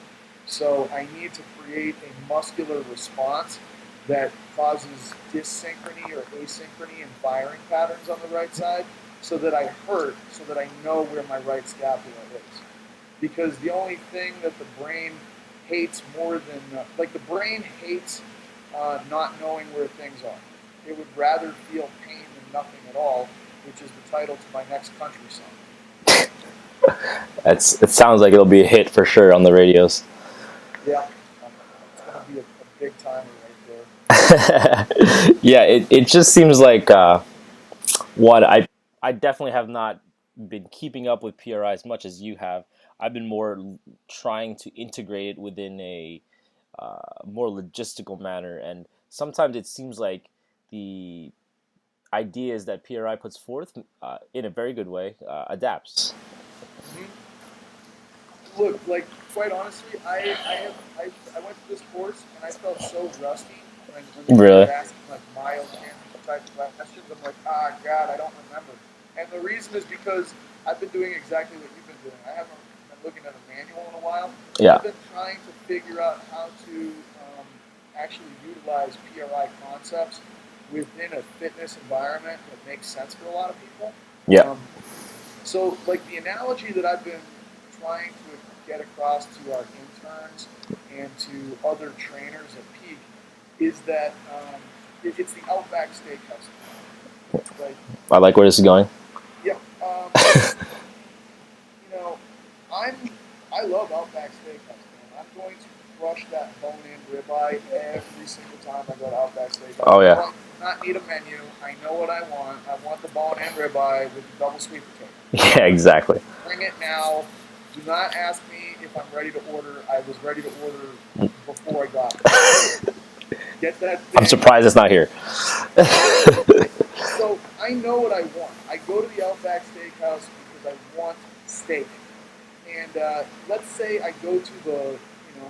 Speaker 2: So I need to create a muscular response that causes dyssynchrony or asynchrony in firing patterns on the right side. so that I hurt, so that I know where my right scapula is. Because the only thing that the brain hates more than, like the brain hates not knowing where things are. It would rather feel pain than nothing at all, which is the title to my next country song.
Speaker 1: It sounds like it'll be a hit for sure on the radios.
Speaker 2: Yeah, it's going to be a big timer right there.
Speaker 1: Yeah, it just seems like one. I definitely have not been keeping up with PRI as much as you have. I've been more trying to integrate it within a more logistical manner, and sometimes it seems like the ideas that PRI puts forth in a very good way adapts.
Speaker 2: Mm-hmm. Look, like quite honestly, I went to this course and I felt so rusty when they started
Speaker 1: Really?
Speaker 2: asking like mild cancer type questions. I'm like, ah, God, I don't remember. And the reason is because I've been doing exactly what you've been doing. I haven't been looking at a manual in a while.
Speaker 1: Yeah.
Speaker 2: I've been trying to figure out how to actually utilize PRI concepts within a fitness environment that makes sense for a lot of people.
Speaker 1: Yeah.
Speaker 2: So, like the analogy that I've been trying to get across to our interns and to other trainers at Peak is that it's the Outback Steakhouse. Like,
Speaker 1: I like where this is going.
Speaker 2: yeah, you know, I'm I love Outback Steakhouse, man. I'm going to crush that bone-in ribeye every single time I go to Outback Steakhouse.
Speaker 1: Oh yeah.
Speaker 2: I do not need a menu. I know what I want. I want the bone-in ribeye with the double sweet potato.
Speaker 1: Yeah, exactly.
Speaker 2: Bring it now. Do not ask me if I'm ready to order. I was ready to order before I got it. Get that thing.
Speaker 1: I'm surprised it's not here.
Speaker 2: So I know what I want. I go to the Outback Steakhouse because I want steak. And let's say I go to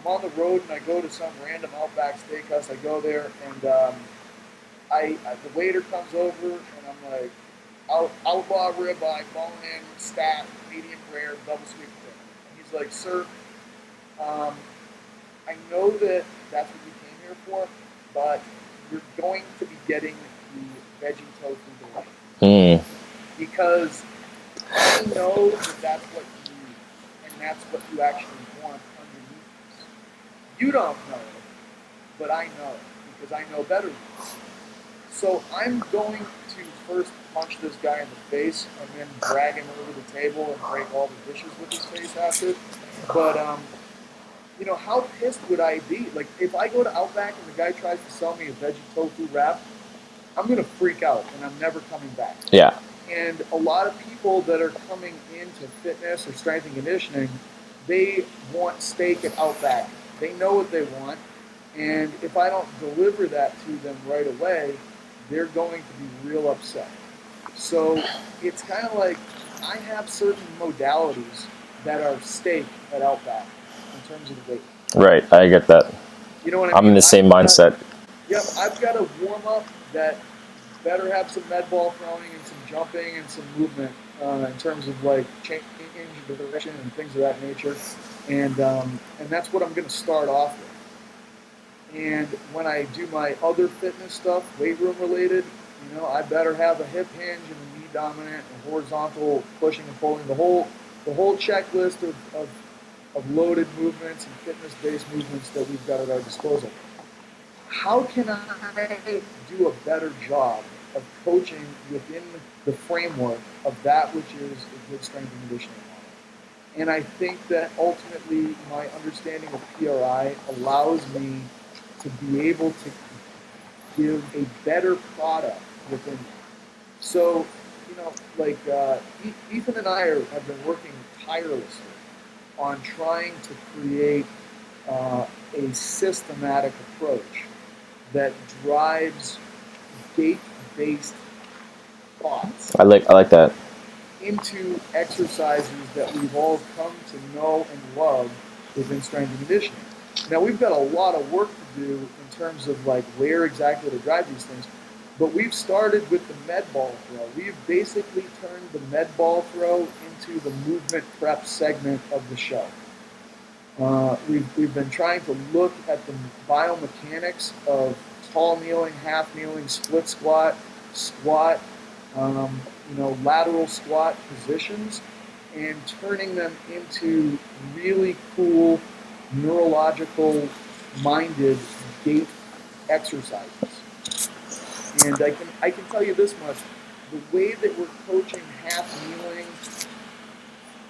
Speaker 2: I'm on the road and I go to some random Outback Steakhouse. I go there and the waiter comes over and I'm like, outlaw ribeye, bone in, stacked, medium rare, double sweet potato. And he's like, sir, I know that that's what you came here for, but you're going to be getting the veggie tofu delay. Because I know that that's what you need, and that's what you actually want underneath this. You don't know it, but I know it, because I know better than you. So I'm going to first punch this guy in the face and then drag him over the table and break all the dishes with his face after. But how pissed would I be? Like if I go to Outback and the guy tries to sell me a veggie tofu wrap, I'm gonna freak out and I'm never coming back.
Speaker 1: Yeah.
Speaker 2: And a lot of people that are coming into fitness or strength and conditioning, they want steak at Outback. They know what they want, and if I don't deliver that to them right away, they're going to be real upset. So it's kind of like I have certain modalities that are steak at Outback in terms of the weight.
Speaker 1: Right. I get that.
Speaker 2: You know what I mean?
Speaker 1: I'm in the same mindset.
Speaker 2: Yep, I've got a warm up that better have some med ball throwing and some jumping and some movement in terms of like changing direction and things of that nature, and that's what I'm going to start off with. And when I do my other fitness stuff, weight room related, I better have a hip hinge and a knee dominant, and horizontal pushing and pulling, the whole checklist of loaded movements and fitness based movements that we've got at our disposal. How can I do a better job of coaching within the framework of that which is a good strength and conditioning model? And I think that ultimately my understanding of PRI allows me to be able to give a better product within that. So, Ethan and I have been working tirelessly on trying to create a systematic approach that drives gate-based thoughts.
Speaker 1: I like that.
Speaker 2: Into exercises that we've all come to know and love within strength and conditioning. Now we've got a lot of work to do in terms of like where exactly to drive these things, but we've started with the med ball throw. We've basically turned the med ball throw into the movement prep segment of the show. We've been trying to look at the biomechanics of tall kneeling, half kneeling, split squat, lateral squat positions and turning them into really cool neurological minded gait exercises. And I can tell you this much: the way that we're coaching half kneeling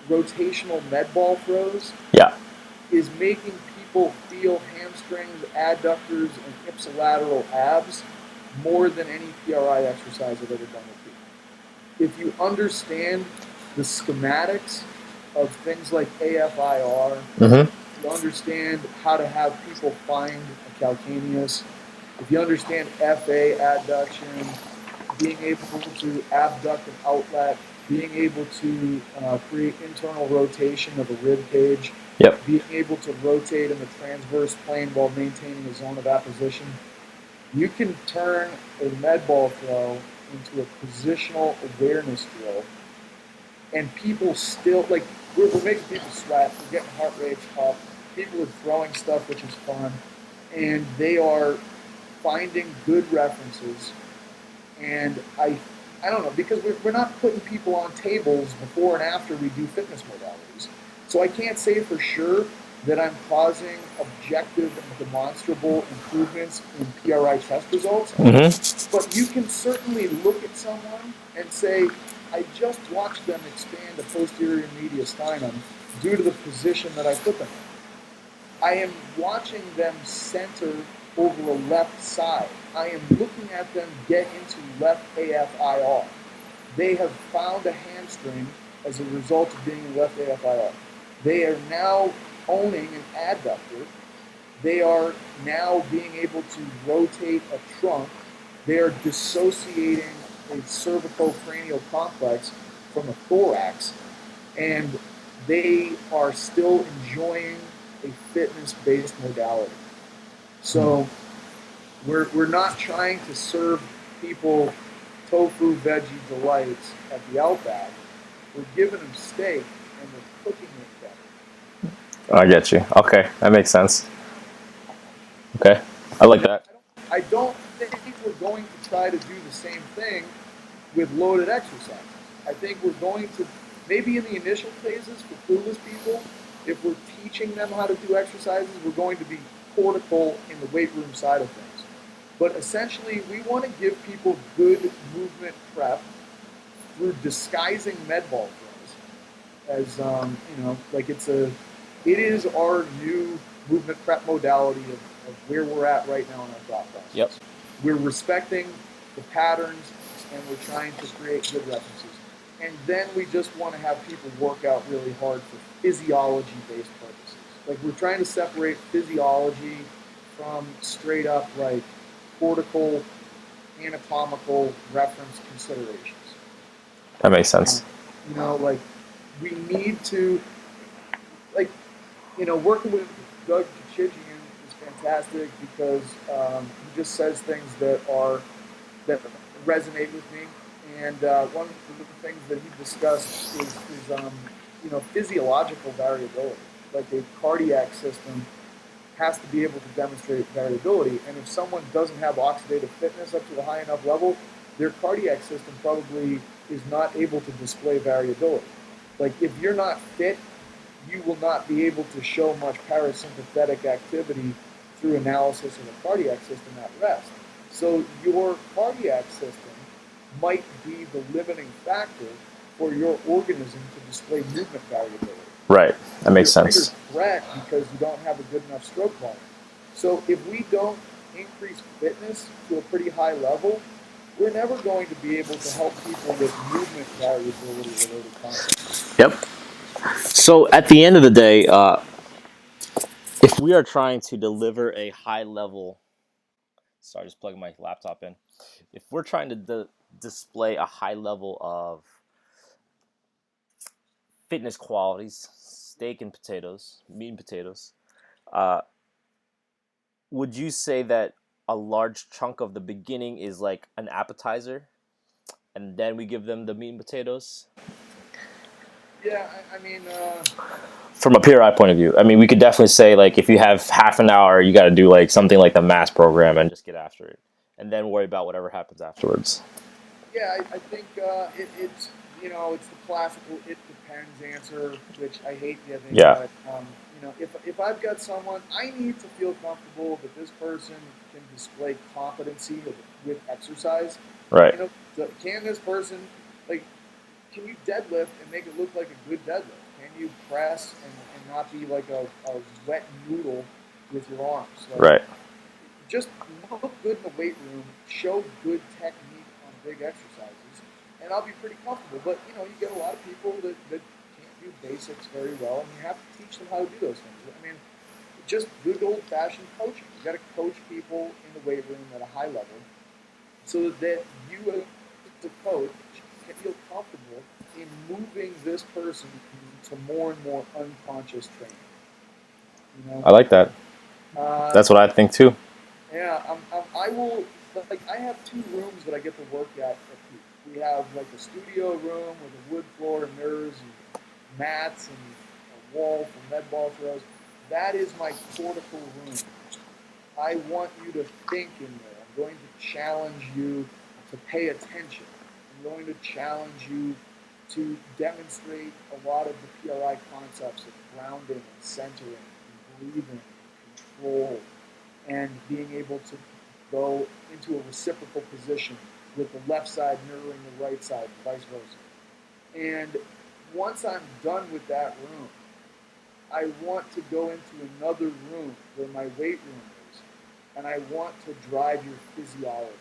Speaker 2: rotational med ball throws
Speaker 1: Yeah.
Speaker 2: is making people feel hamstrings, adductors, and ipsilateral abs more than any PRI exercise I've ever done with people. If you understand the schematics of things like AFIR,
Speaker 1: Mm-hmm.
Speaker 2: you understand how to have people find a calcaneus, if you understand FA adduction, being able to abduct an outlet, being able to create internal rotation of a rib cage,
Speaker 1: Yep.
Speaker 2: being able to rotate in the transverse plane while maintaining a zone of apposition, you can turn a med ball throw into a positional awareness drill, and people still we're making people sweat, we're getting heart rates up, people are throwing stuff which is fun, and they are finding good references. And I don't know, because we're not putting people on tables before and after we do fitness modalities. So I can't say for sure that I'm causing objective and demonstrable improvements in PRI test results.
Speaker 1: Mm-hmm.
Speaker 2: But you can certainly look at someone and say, I just watched them expand a posterior mediastinum due to the position that I put them in. I am watching them center over a left side. I am looking at them get into left AFIR. They have found a hamstring as a result of being in left AFIR. They are now owning an adductor. They are now being able to rotate a trunk. They are dissociating a cervicocranial complex from a thorax, and they are still enjoying a fitness-based modality. So we're not trying to serve people tofu veggie delights at the Outback. We're giving them steak and we're cooking it better.
Speaker 1: I get you. Okay, that makes sense. Okay, I like that.
Speaker 2: I don't think we're going to try to do the same thing with loaded exercises. I think we're going to, maybe in the initial phases for clueless people, if we're teaching them how to do exercises, we're going to be cortical in the weight room side of things. But essentially, we want to give people good movement prep through disguising med ball throws. As it is our new movement prep modality of where we're at right now in our thought process.
Speaker 1: Yep.
Speaker 2: We're respecting the patterns and we're trying to create good references. And then we just want to have people work out really hard for physiology-based purposes. Like, we're trying to separate physiology from straight up cortical, anatomical reference considerations.
Speaker 1: That makes sense.
Speaker 2: We need to, working with Doug Kachigian is fantastic because he just says things that resonate with me. And one of the things that he discussed is physiological variability. Like, a cardiac system has to be able to demonstrate variability. And if someone doesn't have oxidative fitness up to a high enough level, their cardiac system probably is not able to display variability. Like, if you're not fit, you will not be able to show much parasympathetic activity through analysis of the cardiac system at rest. So your cardiac system might be the limiting factor for your organism to display movement variability.
Speaker 1: Right, that makes sense.
Speaker 2: Your trigger's correct because you don't have a good enough stroke volume. So if we don't increase fitness to a pretty high level, we're never going to be able to help people with movement variability related concepts.
Speaker 1: Yep. So at the end of the day, if we are trying to deliver a high level, sorry, just plugging my laptop in. If we're trying to display a high level of fitness qualities, steak and potatoes, meat and potatoes, uh, would you say that a large chunk of the beginning is like an appetizer, and then we give them the meat and potatoes?
Speaker 2: Yeah, I mean,
Speaker 1: From a PRI point of view, I mean, we could definitely say, like, if you have half an hour, you got to do like something like the mass program and just get after it, and then worry about whatever happens afterwards.
Speaker 2: Yeah, I think it's it's the classical "it depends" answer, which I hate giving.
Speaker 1: Yeah.
Speaker 2: But if I've got someone, I need to feel comfortable that this person can display competency with exercise.
Speaker 1: Right.
Speaker 2: You know, can this person like can you deadlift and make it look like a good deadlift? Can you press and not be like a wet noodle with your arms? Like
Speaker 1: Right.
Speaker 2: just look good in the weight room, show good technique on big exercises, and I'll be pretty comfortable. But you get a lot of people that can't do basics very well, and you have to teach them how to do those things. I mean, just good old fashioned coaching. You got to coach people in the weight room at a high level so that you as a coach can feel comfortable in moving this person to more and more unconscious training. You know,
Speaker 1: I like that.
Speaker 2: uh,
Speaker 1: That's what I think too.
Speaker 2: Yeah, I will. Like, I have two rooms that I get to work at Peak. We have like a studio room with a wood floor and mirrors and mats and a wall for med ball throws. That is my cortical room. I want you to think in there. I'm going to challenge you to pay attention. I'm going to challenge you to demonstrate a lot of the PRI concepts of grounding and centering and breathing and control and being able to go into a reciprocal position with the left side mirroring the right side and vice versa. And once I'm done with that room, I want to go into another room where my weight room is, and I want to drive your physiology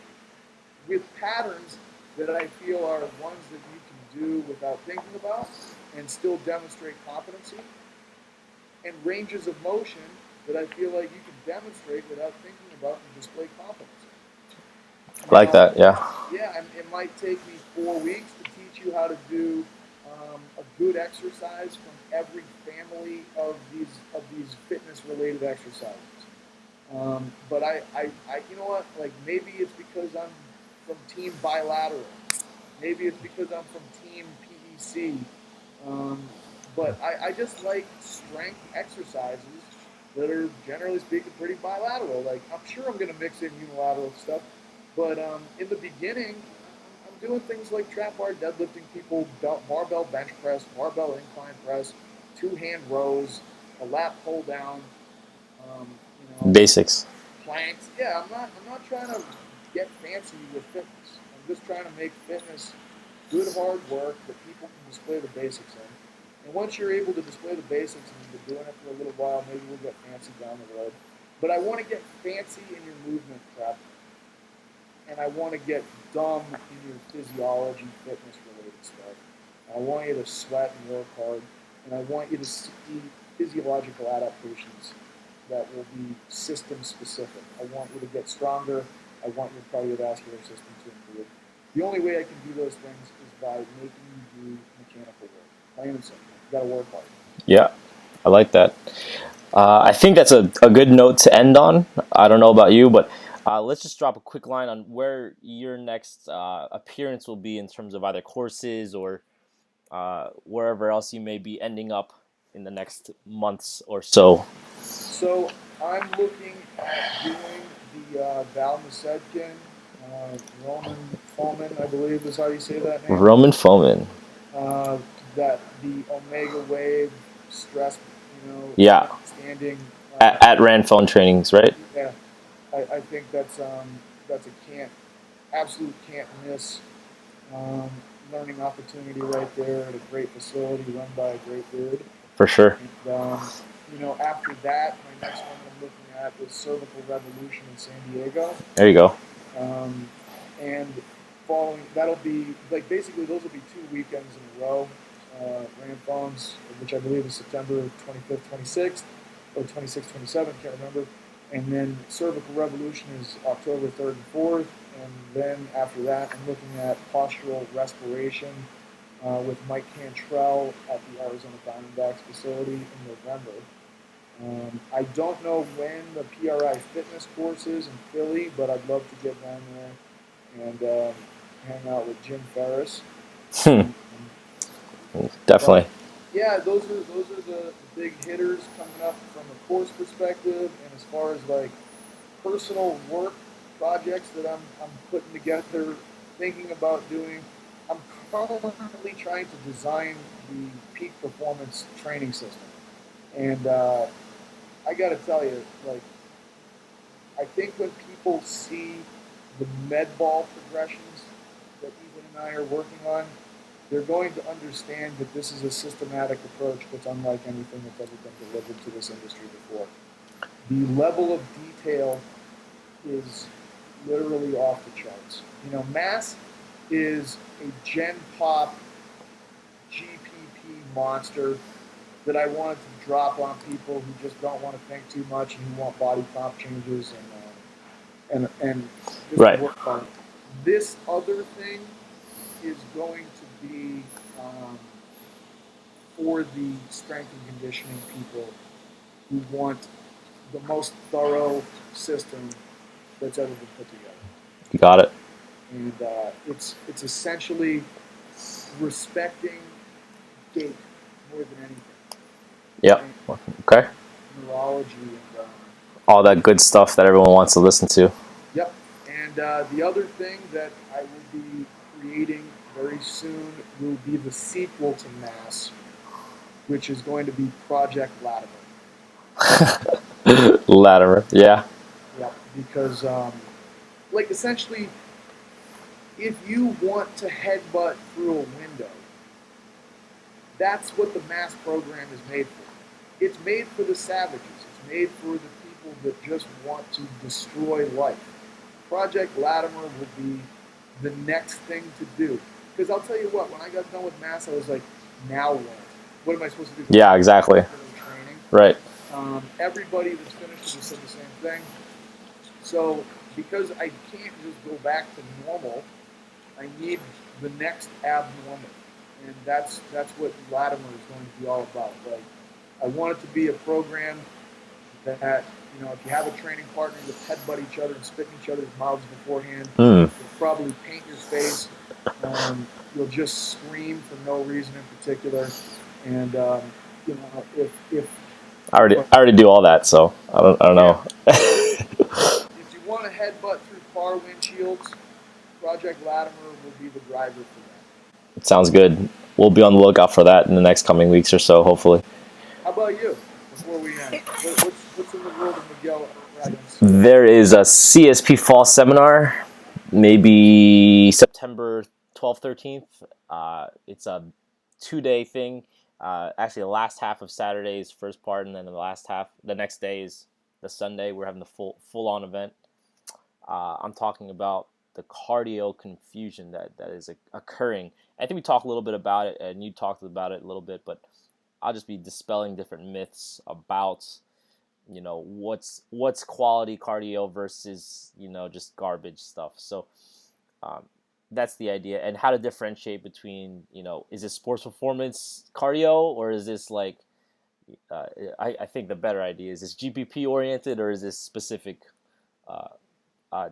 Speaker 2: with patterns that I feel are ones that you can do without thinking about and still demonstrate competency, and ranges of motion that I feel like you can demonstrate without thinking about and display competency.
Speaker 1: I like
Speaker 2: Now,
Speaker 1: that. Yeah.
Speaker 2: yeah, and it might take me 4 weeks to teach you how to do a good exercise from every family of these fitness related exercises. But you know what? Like maybe it's because I'm from Team Bilateral. Maybe it's because I'm from Team PEC. Um, but I just like strength exercises that are generally speaking pretty bilateral. Like I'm sure I'm going to mix in unilateral stuff, but in the beginning, I'm doing things like trap bar deadlifting people, barbell bench press, barbell incline press, two hand rows, a lat pull down, um,
Speaker 1: Basics.
Speaker 2: planks. Yeah, I'm not trying to get fancy with fitness. I'm just trying to make fitness good hard work that people can display the basics in. And once you're able to display the basics and you've been doing it for a little while, maybe we'll get fancy down the road. But I want to get fancy in your movement prep, and I want to get dumb in your physiology, fitness related stuff. I want you to sweat and work hard, and I want you to see physiological adaptations that will be system specific. I want you to get stronger. I want your cardiovascular system to improve. The only way I can do those things is by making you do mechanical work. Plain and simple. You got to work hard.
Speaker 1: Yeah. I like that. I think that's a good note to end on. I don't know about you, but let's just drop a quick line on where your next appearance will be in terms of either courses or wherever else you may be ending up in the next months or so.
Speaker 2: So I'm looking at doing the Val Musedkin, Roman Foreman, I believe is how you say that name.
Speaker 1: Roman Foreman.
Speaker 2: Uh, that the Omega Wave stress,
Speaker 1: Yeah.
Speaker 2: standing.
Speaker 1: At Rand Phone Trainings, right?
Speaker 2: Yeah, I think that's a absolute can't miss um, learning opportunity right there at a great facility run by a great dude.
Speaker 1: For sure.
Speaker 2: And after that, my next one I'm looking at is Cervical Revolution in San Diego.
Speaker 1: There you go.
Speaker 2: Um, and following that'll be like basically those will be 2 weekends in a row. Grand Phones, which I believe is September 25th, 26th, or 26th, 27th, can't remember. And then Cervical Revolution is October 3rd and 4th. And then after that, I'm looking at Postural Respiration with Mike Cantrell at the Arizona Diamondbacks facility in November. I don't know when the PRI fitness course is in Philly, but I'd love to get down there and hang out with Jim Ferris. Um, but
Speaker 1: Definitely.
Speaker 2: yeah, those are the big hitters coming up from a course perspective, and as far as like personal work projects that I'm putting together thinking about doing. I'm currently trying to design the peak performance training system, and I got to tell you, like, I think when people see the med ball progressions that Ethan and I are working on, they're going to understand that this is a systematic approach that's unlike anything that's ever been delivered to this industry before. The level of detail is literally off the charts. You know, mass is a Gen Pop GPP monster that I wanted to drop on people who just don't want to think too much and who want body comp changes and just
Speaker 1: Right.
Speaker 2: work on it. This other thing is going to be for the strength and conditioning people who want the most thorough system that's ever been put together.
Speaker 1: You got it.
Speaker 2: And it's essentially respecting gait more than anything.
Speaker 1: Yep.
Speaker 2: Right?
Speaker 1: Okay.
Speaker 2: Neurology and
Speaker 1: All that good stuff that everyone wants to listen to.
Speaker 2: yep. And the other thing that I will be creating very soon will be the sequel to Mass, which is going to be Project Latimer.
Speaker 1: Latimer. Yeah.
Speaker 2: Yep. Because, like, essentially, if you want to headbutt through a window, that's what the Mass program is made for. It's made for the savages. It's made for the people that just want to destroy life. Project Latimer will be the next thing to do. Because I'll tell you what, when I got done with Mass, I was like, now what? What am I supposed to do?
Speaker 1: Yeah, exactly.
Speaker 2: Training.
Speaker 1: Right.
Speaker 2: Everybody that's finished has said the same thing. So because I can't just go back to normal, I need the next abnormal. And that's what Latimer is going to be all about. Like, I want it to be a program that, you know, if you have a training partner, you'll headbutt each other and spit in each other's mouths beforehand. You'll probably paint your face. You'll just scream for no reason in particular. And you know, if
Speaker 1: I already do all that, so I don't know.
Speaker 2: if you want to headbutt through car windshields, Project Latimer will be the driver for that.
Speaker 1: It sounds good. We'll be on the lookout for that in the next coming weeks or so, hopefully.
Speaker 2: How about you? Before we end, what's in the world of Miguel?
Speaker 1: There is a CSP fall seminar, maybe September 12th, 13th. It's a 2-day thing. Actually, the last half of Saturday is first part, and then the next day is the Sunday. We're having the full on event. I'm talking about the cardio confusion that is occurring. I think we talked a little bit about it, and you talked about it a little bit, but I'll just be dispelling different myths about, you know, what's quality cardio versus, you know, just garbage stuff. So that's the idea, and how to differentiate between, you know, is this sports performance cardio, or is this like I think the better idea is this GPP oriented, or is this specific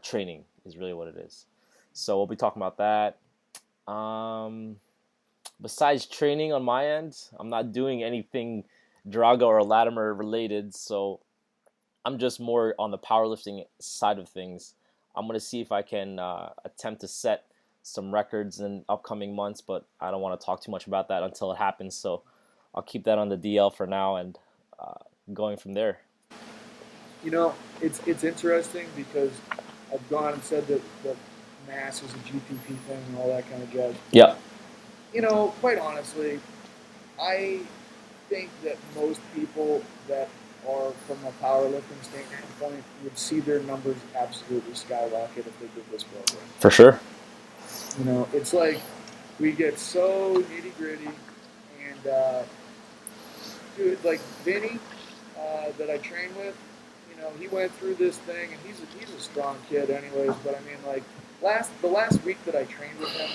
Speaker 1: training is really what it is. So we'll be talking about that. Besides training on my end, I'm not doing anything Drago or Latimer related, so I'm just more on the powerlifting side of things. I'm going to see if I can attempt to set some records in upcoming months, but I don't want to talk too much about that until it happens, so I'll keep that on the DL for now and going from there.
Speaker 2: You know, it's interesting because I've gone and said that mass is a GPP thing and all that kind of jazz.
Speaker 1: Yeah.
Speaker 2: You know, quite honestly, I think that most people that are from a powerlifting standpoint would see their numbers absolutely skyrocket if they did this program.
Speaker 1: For sure.
Speaker 2: You know, it's like we get so nitty gritty, and dude, like Vinny, that I train with, you know, he went through this thing, and he's a strong kid, anyways. But I mean, like the last week that I trained with him,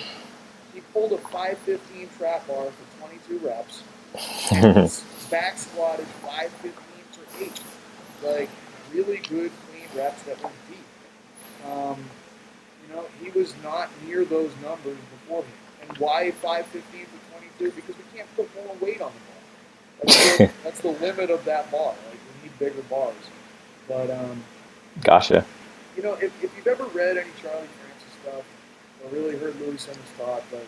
Speaker 2: he pulled a 515 trap bar for 22 reps, and back squatted 515 for 8. Like really good, clean reps that were deep. You know, he was not near those numbers beforehand. And why 515 for 22? Because we can't put more weight on the bar. That's the limit of that bar. Like we need bigger bars. But
Speaker 1: gotcha.
Speaker 2: you know, if you've ever read any Charlie Francis stuff, I really heard Louis Simmons talk, but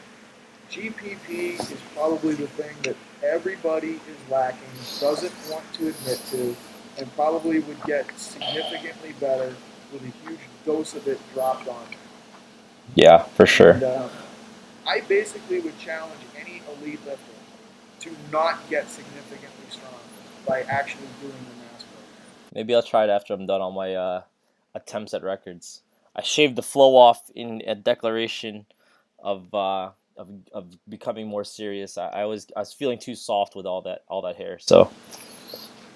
Speaker 2: GPP is probably the thing that everybody is lacking, doesn't want to admit to, and probably would get significantly better with a huge dose of it dropped on
Speaker 1: Yeah, for
Speaker 2: it. And
Speaker 1: sure.
Speaker 2: I basically would challenge any elite lifter to not get significantly stronger by actually doing the mass program.
Speaker 1: Maybe I'll try it after I'm done on my attempts at records. I shaved the flow off in a declaration of becoming more serious. I was feeling too soft with all that hair. So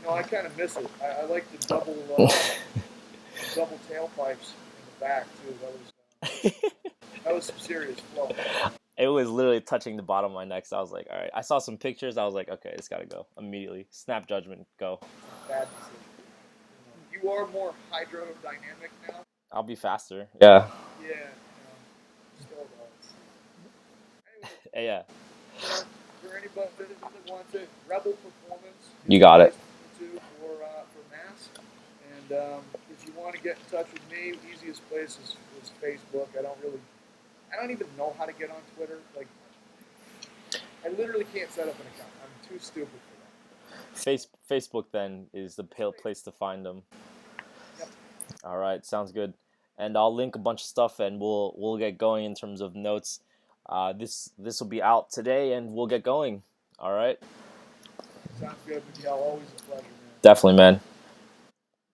Speaker 2: You know, I kind of miss it. I like the double tailpipes in the back too. That was some serious flow.
Speaker 1: it was literally touching the bottom of my neck. So I was like, all right. I saw some pictures. I was like, okay, it's gotta go immediately. Snap judgment, go.
Speaker 2: Bad decision. You are more hydrodynamic now.
Speaker 1: I'll be faster. Yeah,
Speaker 2: Yeah, still though. Anyway,
Speaker 1: yeah.
Speaker 2: for anybody that wants it, Rebel Performance is
Speaker 1: You
Speaker 2: the
Speaker 1: got
Speaker 2: place
Speaker 1: it.
Speaker 2: to go to for mass. And if you want to get in touch with me, easiest place is Facebook. I don't even know how to get on Twitter. Like, I literally can't set up an account. I'm too stupid for
Speaker 1: Facebook then is the place to find them.
Speaker 2: that. Yep.
Speaker 1: All right, sounds good. And I'll link a bunch of stuff, and we'll get going in terms of notes. This will be out today, and we'll get going. All right,
Speaker 2: Sounds good, Miguel. Always a pleasure, man.
Speaker 1: definitely, man.